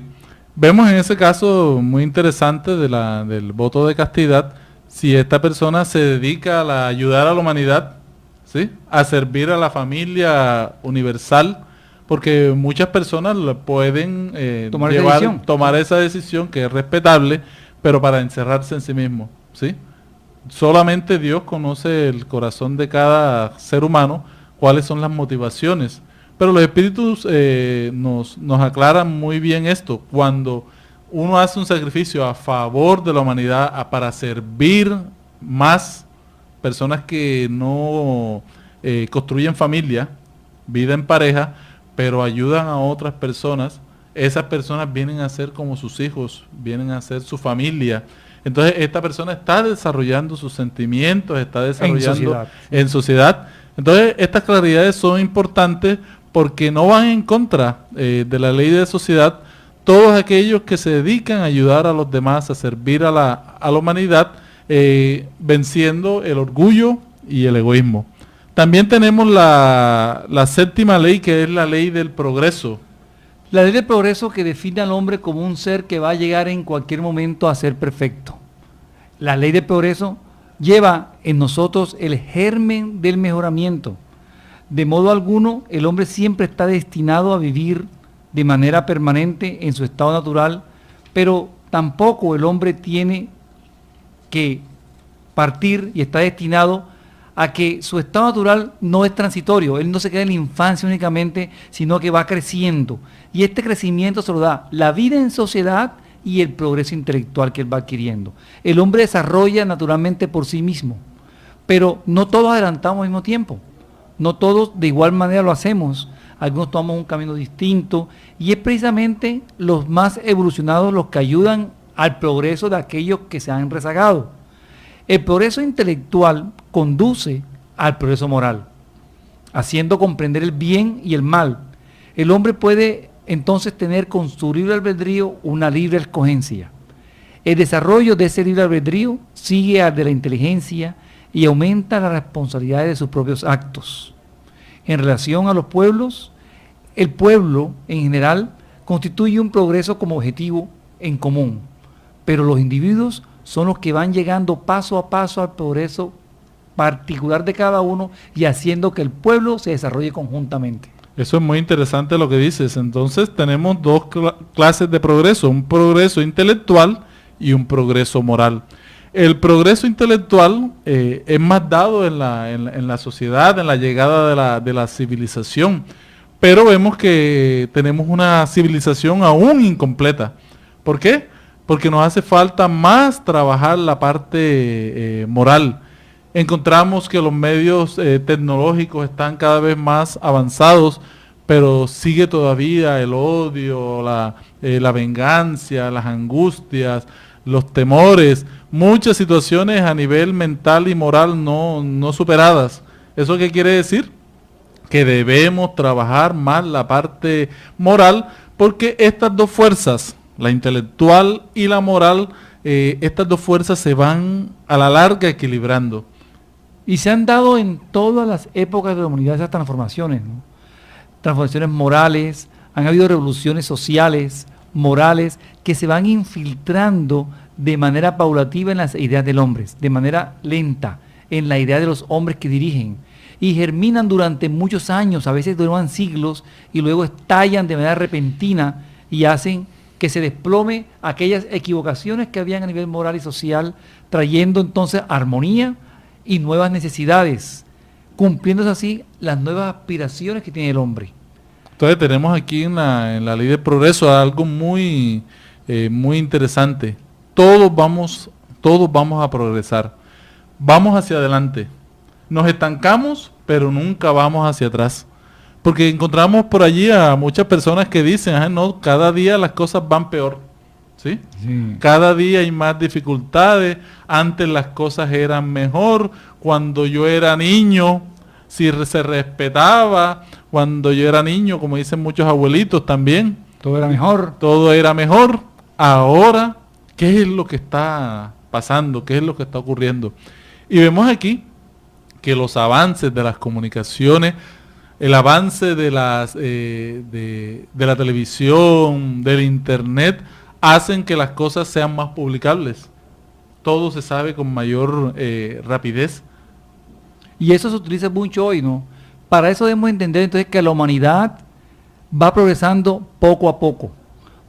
Vemos en ese caso muy interesante del voto de castidad, si esta persona se dedica a ayudar a la humanidad, ¿sí?, a servir a la familia universal, porque muchas personas pueden tomar esa decisión, que es respetable, pero para encerrarse en sí mismo, ¿sí? Solamente Dios conoce el corazón de cada ser humano, cuáles son las motivaciones. Pero los espíritus nos aclaran muy bien esto. Cuando uno hace un sacrificio a favor de la humanidad, para servir más personas que no construyen familia, vida en pareja, pero ayudan a otras personas, esas personas vienen a ser como sus hijos, vienen a ser su familia. Entonces esta persona está desarrollando sus sentimientos, está desarrollando en sociedad. Entonces estas claridades son importantes porque no van en contra de la ley de sociedad todos aquellos que se dedican a ayudar a los demás, a servir a la humanidad, venciendo el orgullo y el egoísmo. También tenemos la séptima ley, que es la ley del progreso. La ley del progreso que define al hombre como un ser que va a llegar en cualquier momento a ser perfecto. La ley del progreso lleva en nosotros el germen del mejoramiento. De modo alguno, el hombre siempre está destinado a vivir de manera permanente en su estado natural, pero tampoco el hombre tiene que partir y está destinado a que su estado natural no es transitorio. Él no se queda en la infancia únicamente, sino que va creciendo. Y este crecimiento se lo da la vida en sociedad y el progreso intelectual que él va adquiriendo. El hombre desarrolla naturalmente por sí mismo, pero no todos adelantamos al mismo tiempo. No todos de igual manera lo hacemos. Algunos tomamos un camino distinto y es precisamente los más evolucionados los que ayudan al progreso de aquellos que se han rezagado. El progreso intelectual conduce al progreso moral, haciendo comprender el bien y el mal. El hombre puede entonces tener con su libre albedrío una libre escogencia. El desarrollo de ese libre albedrío sigue al de la inteligencia y aumenta las responsabilidades de sus propios actos. En relación a los pueblos, el pueblo en general constituye un progreso como objetivo en común, pero los individuos son los que van llegando paso a paso al progreso particular de cada uno y haciendo que el pueblo se desarrolle conjuntamente. Eso es muy interesante lo que dices. Entonces tenemos dos clases de progreso, un progreso intelectual y un progreso moral. El progreso intelectual es más dado en la sociedad, en la llegada de la civilización, pero vemos que tenemos una civilización aún incompleta. ¿Por qué? Porque nos hace falta más trabajar la parte moral. Encontramos que los medios tecnológicos están cada vez más avanzados, pero sigue todavía el odio, la venganza, las angustias, los temores, muchas situaciones a nivel mental y moral no superadas. ¿Eso qué quiere decir? Que debemos trabajar más la parte moral, porque estas dos fuerzas, la intelectual y la moral, estas dos fuerzas se van a la larga equilibrando. Y se han dado en todas las épocas de la humanidad esas transformaciones, ¿no? Transformaciones morales, han habido revoluciones sociales, morales, que se van infiltrando de manera paulativa en las ideas del hombre, de manera lenta en la idea de los hombres que dirigen, y germinan durante muchos años, a veces duran siglos, y luego estallan de manera repentina y hacen que se desplome aquellas equivocaciones que habían a nivel moral y social, trayendo entonces armonía y nuevas necesidades, cumpliéndose así las nuevas aspiraciones que tiene el hombre. Entonces tenemos aquí en la ley del progreso algo muy interesante. Todos vamos a progresar. Vamos hacia adelante. Nos estancamos, pero nunca vamos hacia atrás. Porque encontramos por allí a muchas personas que dicen, no, cada día las cosas van peor. ¿Sí? Sí. Cada día hay más dificultades. Antes las cosas eran mejor. Cuando yo era niño, si se respetaba. Cuando yo era niño, como dicen muchos abuelitos también. Todo era mejor. Todo era mejor. Ahora, ¿qué es lo que está pasando? ¿Qué es lo que está ocurriendo? Y vemos aquí que los avances de las comunicaciones, el avance de la televisión, del internet, hacen que las cosas sean más publicables. Todo se sabe con mayor rapidez. Y eso se utiliza mucho hoy, ¿no? Para eso debemos entender entonces que la humanidad va progresando poco a poco.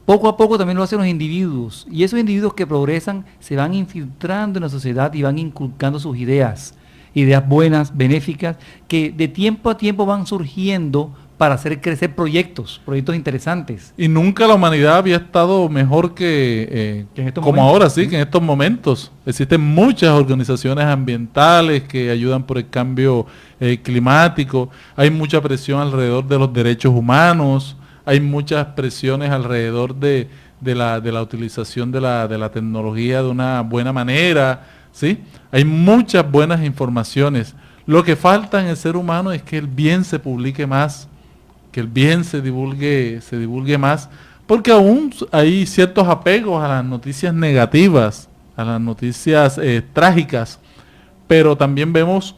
Poco a poco también lo hacen los individuos. Y esos individuos que progresan se van infiltrando en la sociedad y van inculcando sus ideas. Ideas buenas, benéficas, que de tiempo a tiempo van surgiendo para hacer crecer proyectos interesantes. Y nunca la humanidad había estado mejor que en estos como momentos, ahora, sí, que en estos momentos. Existen muchas organizaciones ambientales que ayudan por el cambio climático. Hay mucha presión alrededor de los derechos humanos. Hay muchas presiones alrededor de la utilización de la tecnología de una buena manera, ¿sí? Hay muchas buenas informaciones. Lo que falta en el ser humano es que el bien se publique más, que el bien se divulgue más, porque aún hay ciertos apegos a las noticias negativas, a las noticias trágicas, pero también vemos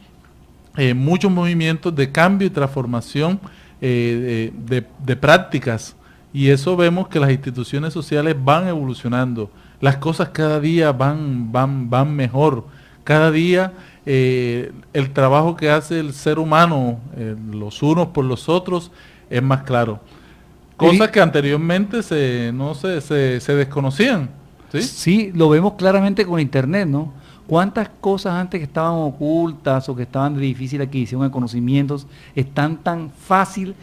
muchos movimientos de cambio y transformación de prácticas, y eso vemos que las instituciones sociales van evolucionando, las cosas cada día van mejor, cada día el trabajo que hace el ser humano, los unos por los otros, es más claro. Cosas que anteriormente se desconocían. ¿Sí? Sí, lo vemos claramente con internet, ¿no? ¿Cuántas cosas antes que estaban ocultas o que estaban de difícil adquisición de conocimientos están tan fácil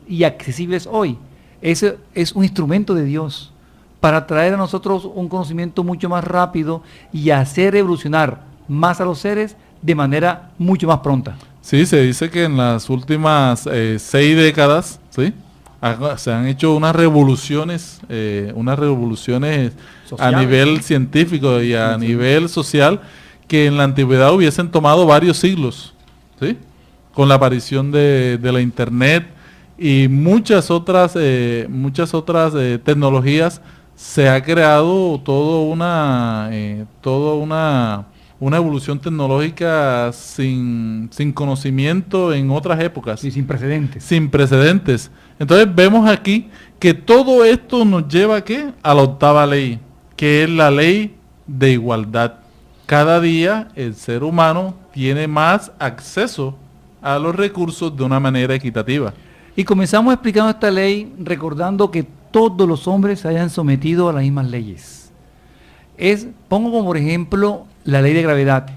y accesibles hoy? Ese es un instrumento de Dios para traer a nosotros un conocimiento mucho más rápido y hacer evolucionar más a los seres de manera mucho más pronta. Sí, se dice que en las últimas 6 décadas, ¿sí?, se han hecho unas revoluciones a nivel científico y a nivel social que en la antigüedad hubiesen tomado varios siglos, ¿sí? Con la aparición de la internet y muchas otras tecnologías, se ha creado toda una evolución tecnológica sin conocimiento en otras épocas. Sí, sin precedentes. Sin precedentes. Entonces vemos aquí que todo esto nos lleva ¿a qué? A la 8ª ley, que es la ley de igualdad. Cada día el ser humano tiene más acceso a los recursos de una manera equitativa. Y comenzamos explicando esta ley recordando que todos los hombres se hayan sometido a las mismas leyes. Pongo como por ejemplo la ley de gravedad.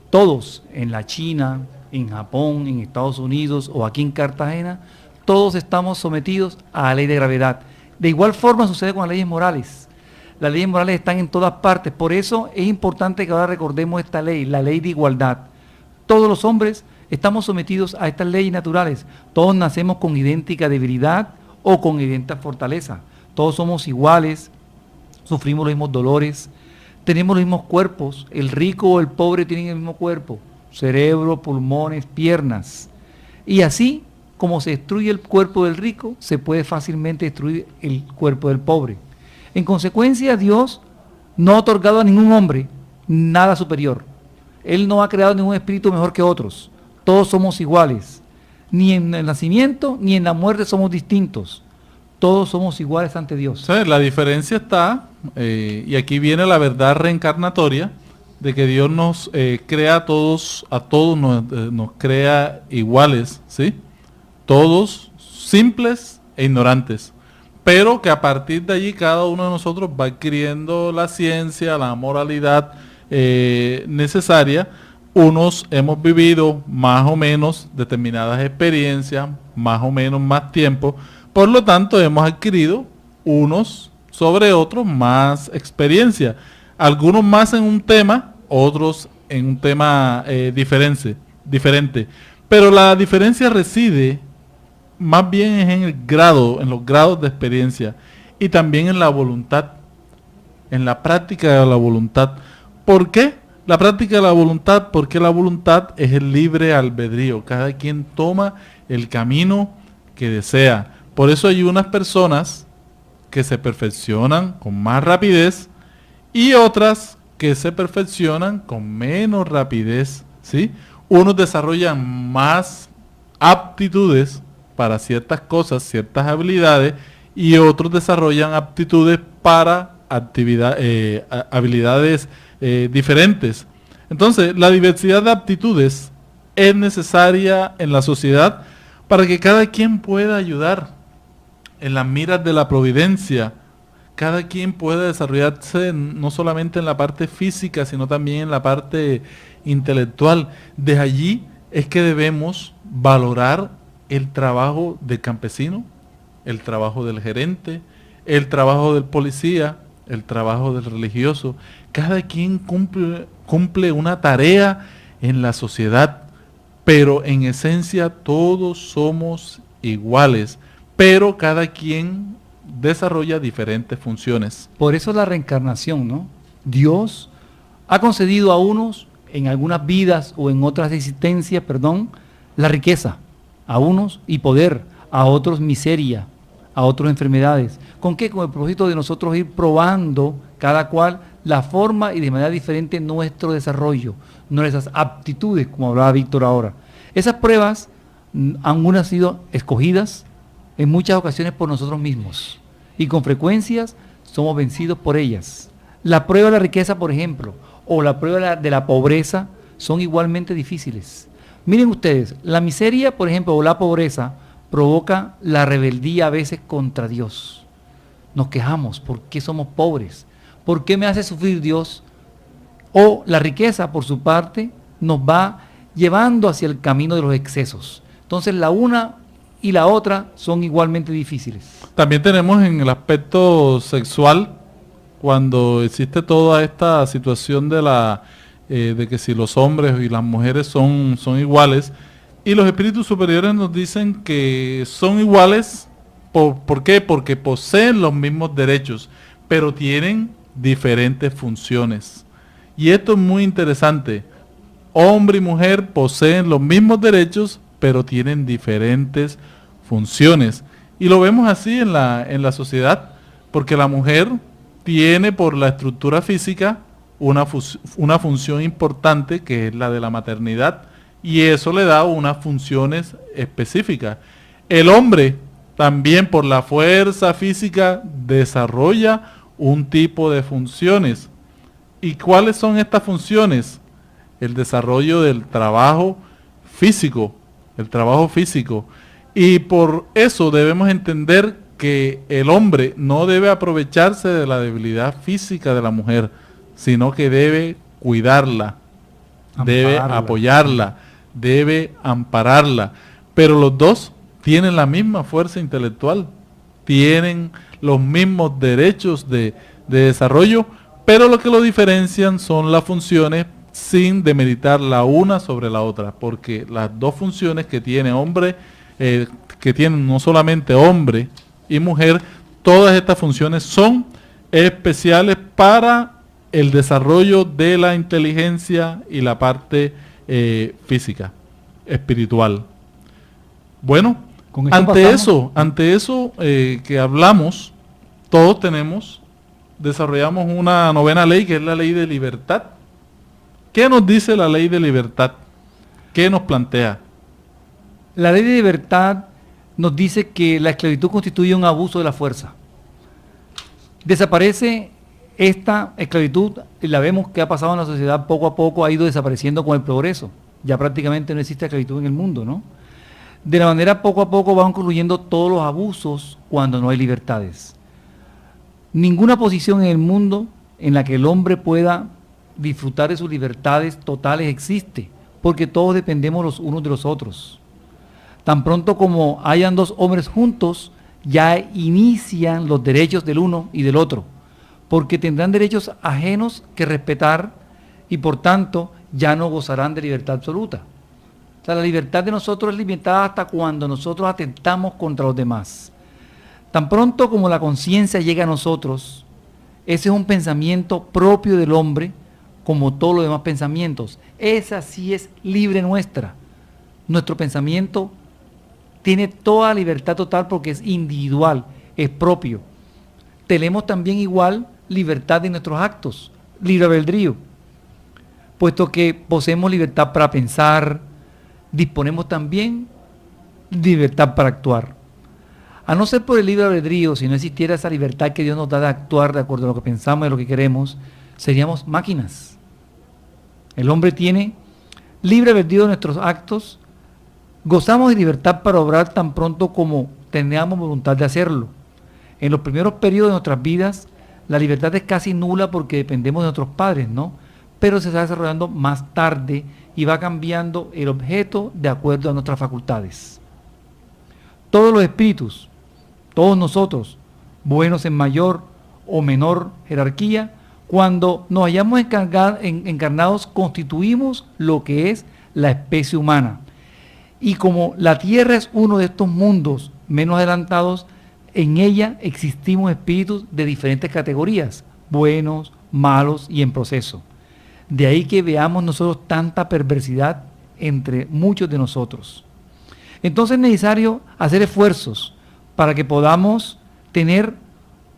Todos en la China, en Japón, en Estados Unidos o aquí en Cartagena, todos estamos sometidos a la ley de gravedad. De igual forma sucede con las leyes morales. Las leyes morales están en todas partes. Por eso es importante que ahora recordemos esta ley, la ley de igualdad. Todos los hombres estamos sometidos a estas leyes naturales. Todos nacemos con idéntica debilidad o con idéntica fortaleza. Todos somos iguales, sufrimos los mismos dolores, tenemos los mismos cuerpos. El rico o el pobre tienen el mismo cuerpo, cerebro, pulmones, piernas. Y así como se destruye el cuerpo del rico, se puede fácilmente destruir el cuerpo del pobre. En consecuencia, Dios no ha otorgado a ningún hombre nada superior. Él no ha creado ningún espíritu mejor que otros. Todos somos iguales. Ni en el nacimiento ni en la muerte somos distintos. todos somos iguales ante Dios. O sea, la diferencia está, y aquí viene la verdad reencarnatoria, de que Dios nos crea a todos nos crea iguales, ¿sí? Todos simples e ignorantes, pero que a partir de allí cada uno de nosotros va adquiriendo la ciencia, la moralidad necesaria. Unos hemos vivido más o menos determinadas experiencias, más o menos más tiempo, por lo tanto hemos adquirido unos sobre otros más experiencia, algunos más en un tema, otros en un tema diferente, pero la diferencia reside más bien es en los grados de experiencia y también en la voluntad, en la práctica de la voluntad. ¿Por qué la práctica de la voluntad? Porque la voluntad es el libre albedrío. Cada quien toma el camino que desea. Por eso hay unas personas que se perfeccionan con más rapidez y otras que se perfeccionan con menos rapidez, ¿sí? Unos desarrollan más aptitudes para ciertas cosas, ciertas habilidades, y otros desarrollan aptitudes para habilidades diferentes. Entonces, la diversidad de aptitudes es necesaria en la sociedad para que cada quien pueda ayudar en las miras de la providencia. Cada quien pueda desarrollarse no solamente en la parte física, sino también en la parte intelectual. De allí es que debemos valorar el trabajo del campesino, el trabajo del gerente, el trabajo del policía, el trabajo del religioso. Cada quien cumple una tarea en la sociedad, pero en esencia todos somos iguales, pero cada quien desarrolla diferentes funciones. Por eso la reencarnación, ¿no? Dios ha concedido a unos en algunas vidas o en otras existencias, la riqueza, a unos y poder, a otros miseria, a otros enfermedades. ¿Con qué? Con el propósito de nosotros ir probando cada cual la forma y de manera diferente nuestro desarrollo, nuestras aptitudes, como hablaba Víctor ahora. Esas pruebas han sido escogidas en muchas ocasiones por nosotros mismos y con frecuencias somos vencidos por ellas. La prueba de la riqueza, por ejemplo, o la prueba de la pobreza son igualmente difíciles. Miren ustedes, la miseria, por ejemplo, o la pobreza provoca la rebeldía a veces contra Dios. Nos quejamos, ¿por qué somos pobres? ¿Por qué me hace sufrir Dios? O la riqueza, por su parte, nos va llevando hacia el camino de los excesos. Entonces la una y la otra son igualmente difíciles. También tenemos en el aspecto sexual, cuando existe toda esta situación de que si los hombres y las mujeres son iguales, y los espíritus superiores nos dicen que son iguales, ¿por qué? Porque poseen los mismos derechos, pero tienen diferentes funciones. Y esto es muy interesante. Hombre y mujer poseen los mismos derechos, pero tienen diferentes funciones. Y lo vemos así en la sociedad, porque la mujer tiene por la estructura física una función importante, que es la de la maternidad, y eso le da unas funciones específicas. El hombre también por la fuerza física desarrolla un tipo de funciones. ¿Y cuáles son estas funciones? El desarrollo del trabajo físico, y por eso debemos entender que el hombre no debe aprovecharse de la debilidad física de la mujer, sino que debe cuidarla, debe apoyarla, debe ampararla. Pero los dos tienen la misma fuerza intelectual, tienen los mismos derechos de desarrollo, pero lo que lo diferencian son las funciones, sin demeritar la una sobre la otra, porque las dos funciones que tiene hombre, que tienen no solamente hombre y mujer, todas estas funciones son especiales para el desarrollo de la inteligencia y la parte física, espiritual. Bueno, ante eso que hablamos, todos desarrollamos una novena ley, que es la ley de libertad. ¿Qué nos dice la ley de libertad? ¿Qué nos plantea? La ley de libertad nos dice que la esclavitud constituye un abuso de la fuerza. Desaparece esta esclavitud, y la vemos que ha pasado en la sociedad poco a poco, ha ido desapareciendo con el progreso. Ya prácticamente no existe esclavitud en el mundo, ¿no? De la manera poco a poco van concluyendo todos los abusos cuando no hay libertades. Ninguna posición en el mundo en la que el hombre pueda disfrutar de sus libertades totales existe, porque todos dependemos los unos de los otros. Tan pronto como hayan dos hombres juntos, ya inician los derechos del uno y del otro, porque tendrán derechos ajenos que respetar y por tanto ya no gozarán de libertad absoluta. O sea, la libertad de nosotros es limitada hasta cuando nosotros atentamos contra los demás. Tan pronto como la conciencia llega a nosotros, ese es un pensamiento propio del hombre, como todos los demás pensamientos. Esa sí es libre nuestra. Nuestro pensamiento tiene toda libertad total porque es individual, es propio. Tenemos también igual libertad de nuestros actos, libre albedrío, puesto que poseemos libertad para pensar, disponemos también libertad para actuar. A no ser por el libre albedrío, si no existiera esa libertad que Dios nos da de actuar de acuerdo a lo que pensamos y a lo que queremos, seríamos máquinas. El hombre tiene libre albedrío de nuestros actos, gozamos de libertad para obrar tan pronto como tengamos voluntad de hacerlo. En los primeros periodos de nuestras vidas, la libertad es casi nula porque dependemos de nuestros padres, ¿no? Pero se está desarrollando más tarde y va cambiando el objeto de acuerdo a nuestras facultades. Todos los espíritus, todos nosotros, buenos en mayor o menor jerarquía, cuando nos hayamos encarnados, constituimos lo que es la especie humana. Y como la Tierra es uno de estos mundos menos adelantados, en ella existimos espíritus de diferentes categorías, buenos, malos y en proceso. De ahí que veamos nosotros tanta perversidad entre muchos de nosotros. Entonces es necesario hacer esfuerzos para que podamos tener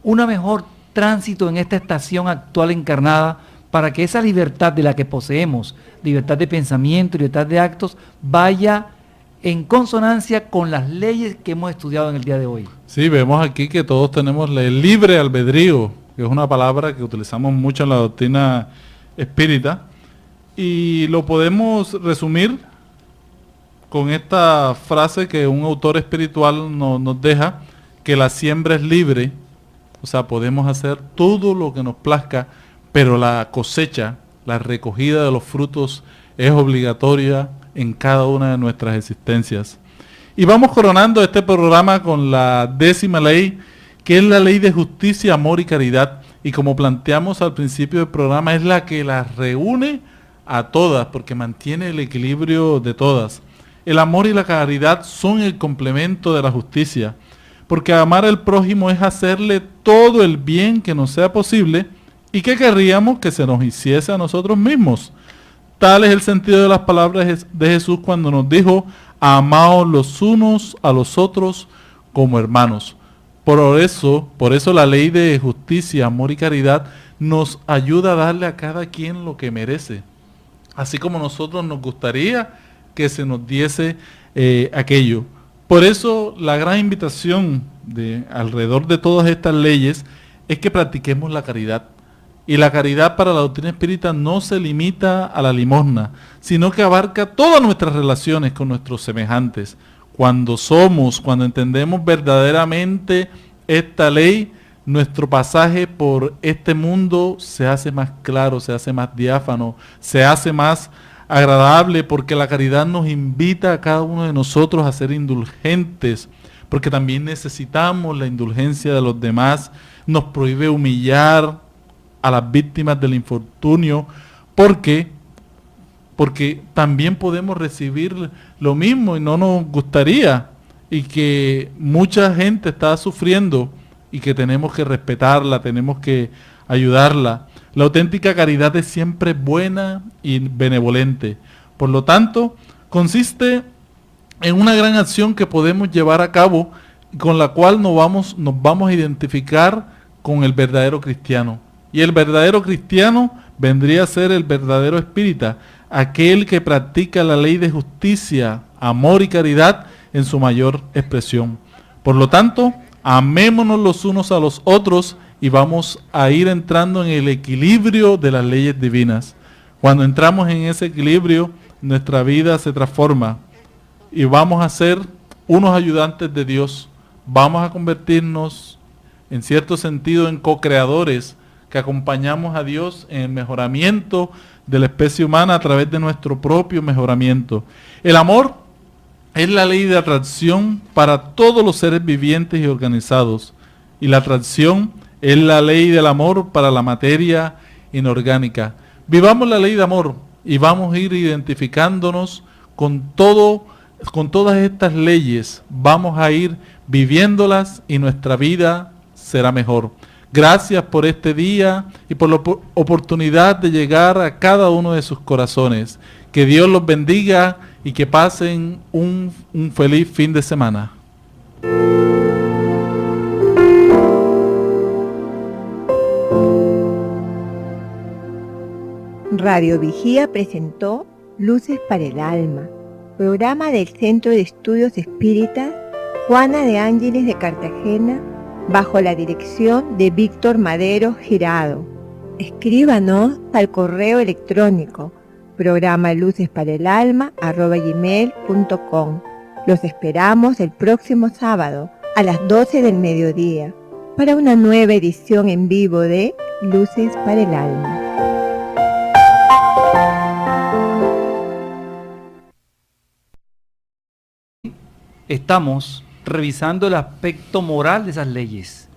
una mejor tránsito en esta estación actual encarnada, para que esa libertad de la que poseemos, libertad de pensamiento, libertad de actos, vaya en consonancia con las leyes que hemos estudiado en el día de hoy. Sí, vemos aquí que todos tenemos el libre albedrío, que es una palabra que utilizamos mucho en la doctrina espírita, y lo podemos resumir con esta frase que un autor espiritual nos deja, que la siembra es libre, o sea, podemos hacer todo lo que nos plazca, pero la cosecha, la recogida de los frutos es obligatoria en cada una de nuestras existencias. Y vamos coronando este programa con la 10ª ley, que es la ley de justicia, amor y caridad, y como planteamos al principio del programa, es la que las reúne a todas, porque mantiene el equilibrio de todas. El amor y la caridad son el complemento de la justicia, porque amar al prójimo es hacerle todo el bien que nos sea posible y que querríamos que se nos hiciese a nosotros mismos. Tal es el sentido de las palabras de Jesús cuando nos dijo: amaos los unos a los otros como hermanos. Por eso la ley de justicia, amor y caridad nos ayuda a darle a cada quien lo que merece, así como nosotros nos gustaría que se nos diese aquello. Por eso la gran invitación alrededor de todas estas leyes es que practiquemos la caridad. Y la caridad para la doctrina espírita no se limita a la limosna, sino que abarca todas nuestras relaciones con nuestros semejantes. Cuando entendemos verdaderamente esta ley, nuestro pasaje por este mundo se hace más claro, se hace más diáfano, se hace más agradable, porque la caridad nos invita a cada uno de nosotros a ser indulgentes, porque también necesitamos la indulgencia de los demás. Nos prohíbe humillar a las víctimas del infortunio, porque también podemos recibir lo mismo y no nos gustaría, y que mucha gente está sufriendo y que tenemos que respetarla, tenemos que ayudarla. La auténtica caridad es siempre buena y benevolente. Por lo tanto, consiste en una gran acción que podemos llevar a cabo, con la cual nos vamos a identificar con el verdadero cristiano. Y el verdadero cristiano vendría a ser el verdadero espírita, aquel que practica la ley de justicia, amor y caridad, en su mayor expresión. Por lo tanto, amémonos los unos a los otros y vamos a ir entrando en el equilibrio de las leyes divinas. Cuando entramos en ese equilibrio, nuestra vida se transforma y vamos a ser unos ayudantes de Dios. Vamos a convertirnos, en cierto sentido, en co-creadores que acompañamos a Dios en el mejoramiento de la especie humana a través de nuestro propio mejoramiento. El amor es la ley de atracción para todos los seres vivientes y organizados. Y la atracción es la ley del amor para la materia inorgánica. Vivamos la ley de amor y vamos a ir identificándonos con todas estas leyes. Vamos a ir viviéndolas y nuestra vida será mejor. Gracias por este día y por la oportunidad de llegar a cada uno de sus corazones. Que Dios los bendiga y que pasen un feliz fin de semana. Radio Vigía presentó Luces para el Alma, programa del Centro de Estudios Espíritas Juana de Ángeles de Cartagena, bajo la dirección de Víctor Madero Girado. Escríbanos al correo electrónico programalucesparaalalma@gmail.com. Los esperamos el próximo sábado a las 12 del mediodía para una nueva edición en vivo de Luces para el Alma. Estamos revisando el aspecto moral de esas leyes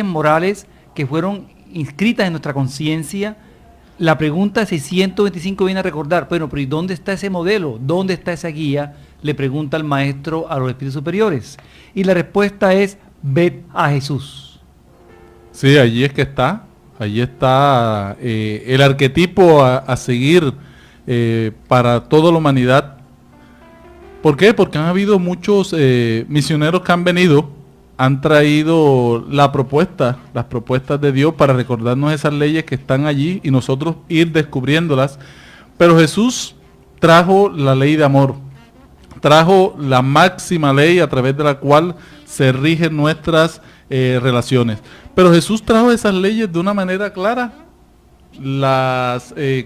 morales que fueron inscritas en nuestra conciencia. La pregunta 625 viene a recordar, bueno, pero ¿y dónde está ese modelo? ¿Dónde está esa guía? Le pregunta el maestro a los espíritus superiores. Y la respuesta es, ved a Jesús. Sí, allí es que está. Allí está el arquetipo a seguir para toda la humanidad. ¿Por qué? Porque han habido muchos misioneros que han venido, han traído las propuestas de Dios para recordarnos esas leyes que están allí y nosotros ir descubriéndolas. Pero Jesús trajo la ley de amor, trajo la máxima ley a través de la cual se rigen nuestras relaciones. Pero Jesús trajo esas leyes de una manera clara.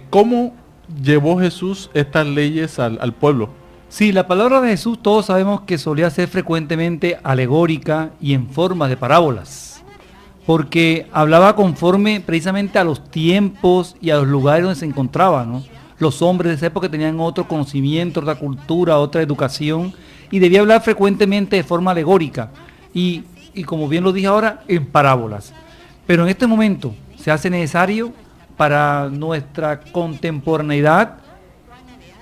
¿Cómo llevó Jesús estas leyes al pueblo? Sí, la palabra de Jesús todos sabemos que solía ser frecuentemente alegórica y en forma de parábolas, porque hablaba conforme precisamente a los tiempos y a los lugares donde se encontraba, ¿no? Los hombres de esa época tenían otro conocimiento, otra cultura, otra educación, y debía hablar frecuentemente de forma alegórica, y como bien lo dije ahora, en parábolas. Pero en este momento se hace necesario para nuestra contemporaneidad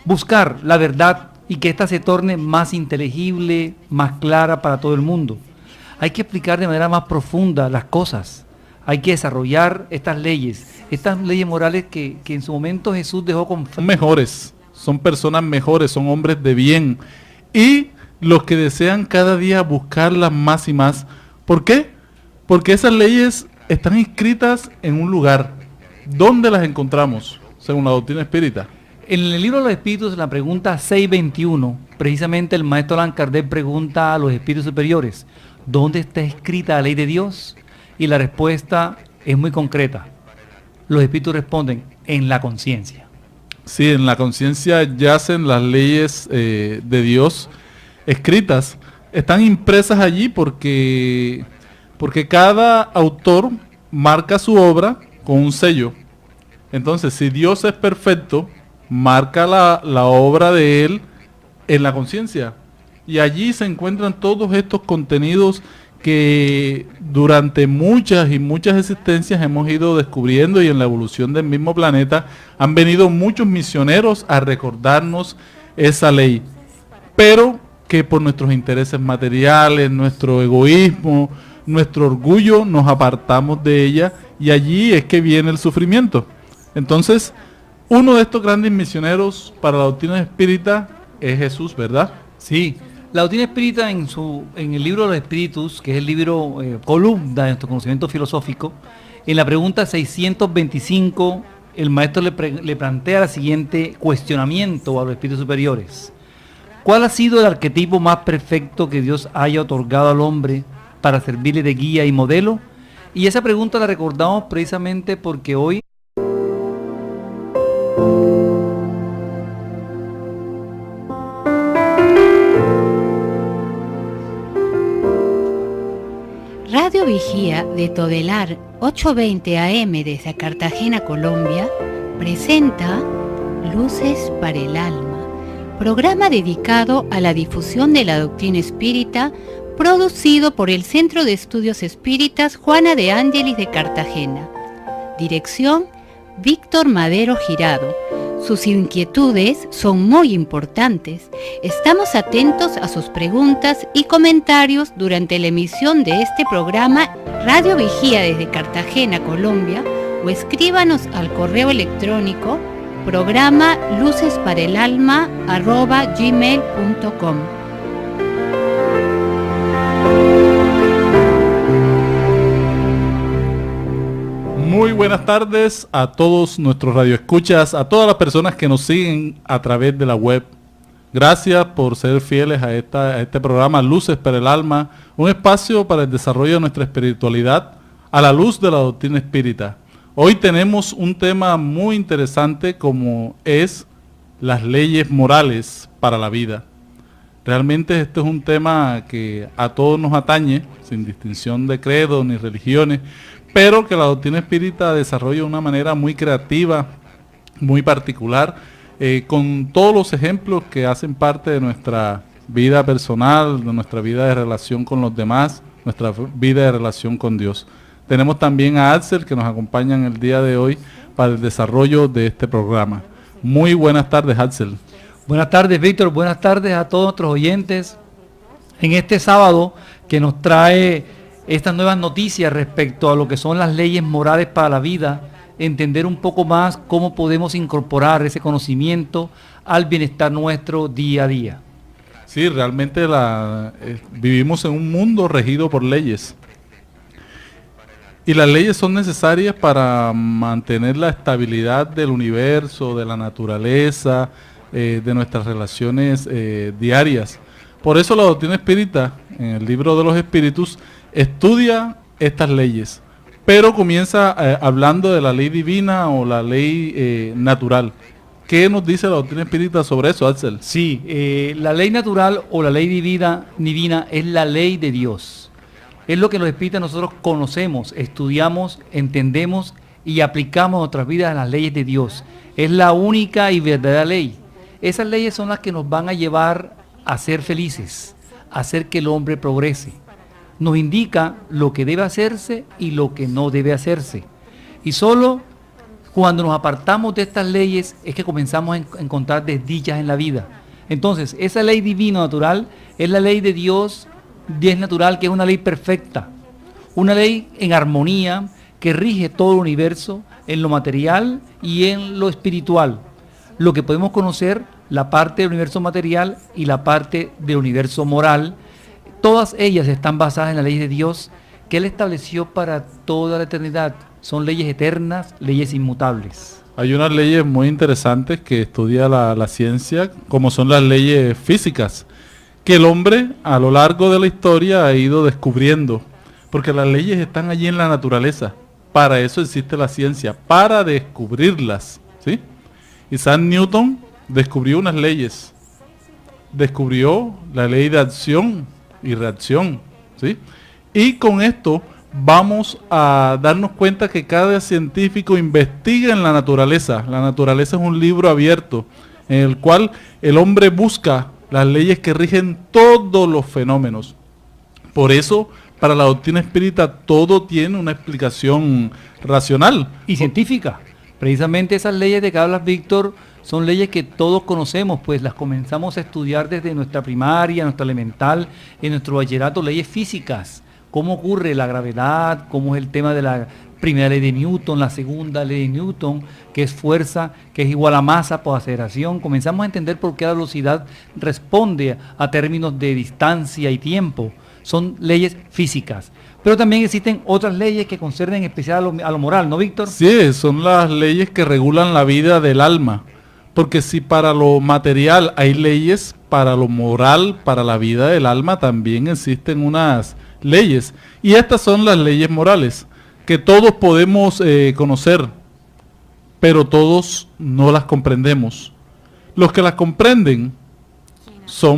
buscar la verdad y que ésta se torne más inteligible, más clara para todo el mundo. Hay que explicar de manera más profunda las cosas. Hay que desarrollar estas leyes morales que en su momento Jesús dejó con... Son mejores, son personas mejores, son hombres de bien. Y los que desean cada día buscarlas más y más. ¿Por qué? Porque esas leyes están inscritas en un lugar. ¿Dónde las encontramos, según la doctrina espírita? En el libro de los espíritus, en la pregunta 621, precisamente el maestro Allan Kardec pregunta a los espíritus superiores, ¿dónde está escrita la ley de Dios? Y la respuesta es muy concreta. Los espíritus responden, en la conciencia. Sí, en la conciencia yacen las leyes de Dios escritas. Están impresas allí porque cada autor marca su obra con un sello. Entonces, si Dios es perfecto, marca la obra de él en la conciencia. Y allí se encuentran todos estos contenidos que durante muchas y muchas existencias hemos ido descubriendo, y en la evolución del mismo planeta han venido muchos misioneros a recordarnos esa ley. Pero que por nuestros intereses materiales, nuestro egoísmo, nuestro orgullo, nos apartamos de ella, y allí es que viene el sufrimiento. Entonces, uno de estos grandes misioneros para la doctrina espírita es Jesús, ¿verdad? Sí, la doctrina espírita en el libro de los espíritus, que es el libro columna de nuestro conocimiento filosófico, en la pregunta 625, el maestro le plantea el siguiente cuestionamiento a los espíritus superiores. ¿Cuál ha sido el arquetipo más perfecto que Dios haya otorgado al hombre para servirle de guía y modelo? Y esa pregunta la recordamos precisamente porque hoy Radio Vigía de Todelar 820 AM desde Cartagena, Colombia, presenta Luces para el Alma, programa dedicado a la difusión de la doctrina espírita, producido por el Centro de Estudios Espíritas Juana de Ángelis de Cartagena. Dirección: Víctor Madero Girado. Sus inquietudes son muy importantes. Estamos atentos a sus preguntas y comentarios durante la emisión de este programa Radio Vigía desde Cartagena, Colombia, o escríbanos al correo electrónico programa lucesparaelalma@gmail.com. Muy buenas tardes a todos nuestros radioescuchas, a todas las personas que nos siguen a través de la web. Gracias por ser fieles a este programa Luces para el Alma, un espacio para el desarrollo de nuestra espiritualidad a la luz de la doctrina espírita. Hoy tenemos un tema muy interesante como es las leyes morales para la vida. Realmente este es un tema que a todos nos atañe, sin distinción de credos ni religiones, pero que la doctrina espírita desarrolla de una manera muy creativa, muy particular, con todos los ejemplos que hacen parte de nuestra vida personal, de nuestra vida de relación con los demás, nuestra vida de relación con Dios. Tenemos también a Axel, que nos acompaña en el día de hoy para el desarrollo de este programa. Muy buenas tardes, Axel. Buenas tardes, Víctor. Buenas tardes a todos nuestros oyentes en este sábado que nos trae estas nuevas noticias respecto a lo que son las leyes morales para la vida, entender un poco más cómo podemos incorporar ese conocimiento al bienestar nuestro día a día. Sí, realmente vivimos en un mundo regido por leyes. Y las leyes son necesarias para mantener la estabilidad del universo, de la naturaleza, de nuestras relaciones diarias. Por eso la doctrina espírita, en el libro de los espíritus, estudia estas leyes, pero comienza hablando de la ley divina o la ley natural. ¿Qué nos dice la doctrina espírita sobre eso, Axel? Sí, la ley natural o la ley divina es la ley de Dios. Es lo que los espíritas nosotros conocemos, estudiamos, entendemos y aplicamos a nuestras vidas a las leyes de Dios. Es la única y verdadera ley. Esas leyes son las que nos van a llevar a ser felices, a hacer que el hombre progrese. Nos indica lo que debe hacerse y lo que no debe hacerse. Y solo cuando nos apartamos de estas leyes es que comenzamos a encontrar desdichas en la vida. Entonces, esa ley divina natural es la ley de Dios, natural, que es una ley perfecta, una ley en armonía que rige todo el universo en lo material y en lo espiritual. Lo que podemos conocer, la parte del universo material y la parte del universo moral, todas ellas están basadas en la ley de Dios que Él estableció para toda la eternidad. Son leyes eternas, leyes inmutables. Hay unas leyes muy interesantes que estudia la ciencia, como son las leyes físicas, que el hombre a lo largo de la historia ha ido descubriendo, porque las leyes están allí en la naturaleza. Para eso existe la ciencia, para descubrirlas, ¿sí? Isaac Newton descubrió unas leyes, descubrió la ley de acción y reacción, ¿sí? Y con esto vamos a darnos cuenta que cada científico investiga en la naturaleza. La naturaleza es un libro abierto en el cual el hombre busca las leyes que rigen todos los fenómenos. Por eso, para la doctrina espírita, todo tiene una explicación racional y científica. Precisamente esas leyes de que hablas, Víctor, son leyes que todos conocemos, pues las comenzamos a estudiar desde nuestra primaria, nuestra elemental, en nuestro bachillerato, leyes físicas. Cómo ocurre la gravedad, cómo es el tema de la primera ley de Newton, la segunda ley de Newton, que es fuerza, que es igual a masa por aceleración. Comenzamos a entender por qué la velocidad responde a términos de distancia y tiempo. Son leyes físicas. Pero también existen otras leyes que conciernen en especial a lo moral, ¿no, Víctor? Sí, son las leyes que regulan la vida del alma. Porque si para lo material hay leyes, para lo moral, para la vida del alma también existen unas leyes. Y estas son las leyes morales, que todos podemos conocer, pero todos no las comprendemos. Los que las comprenden son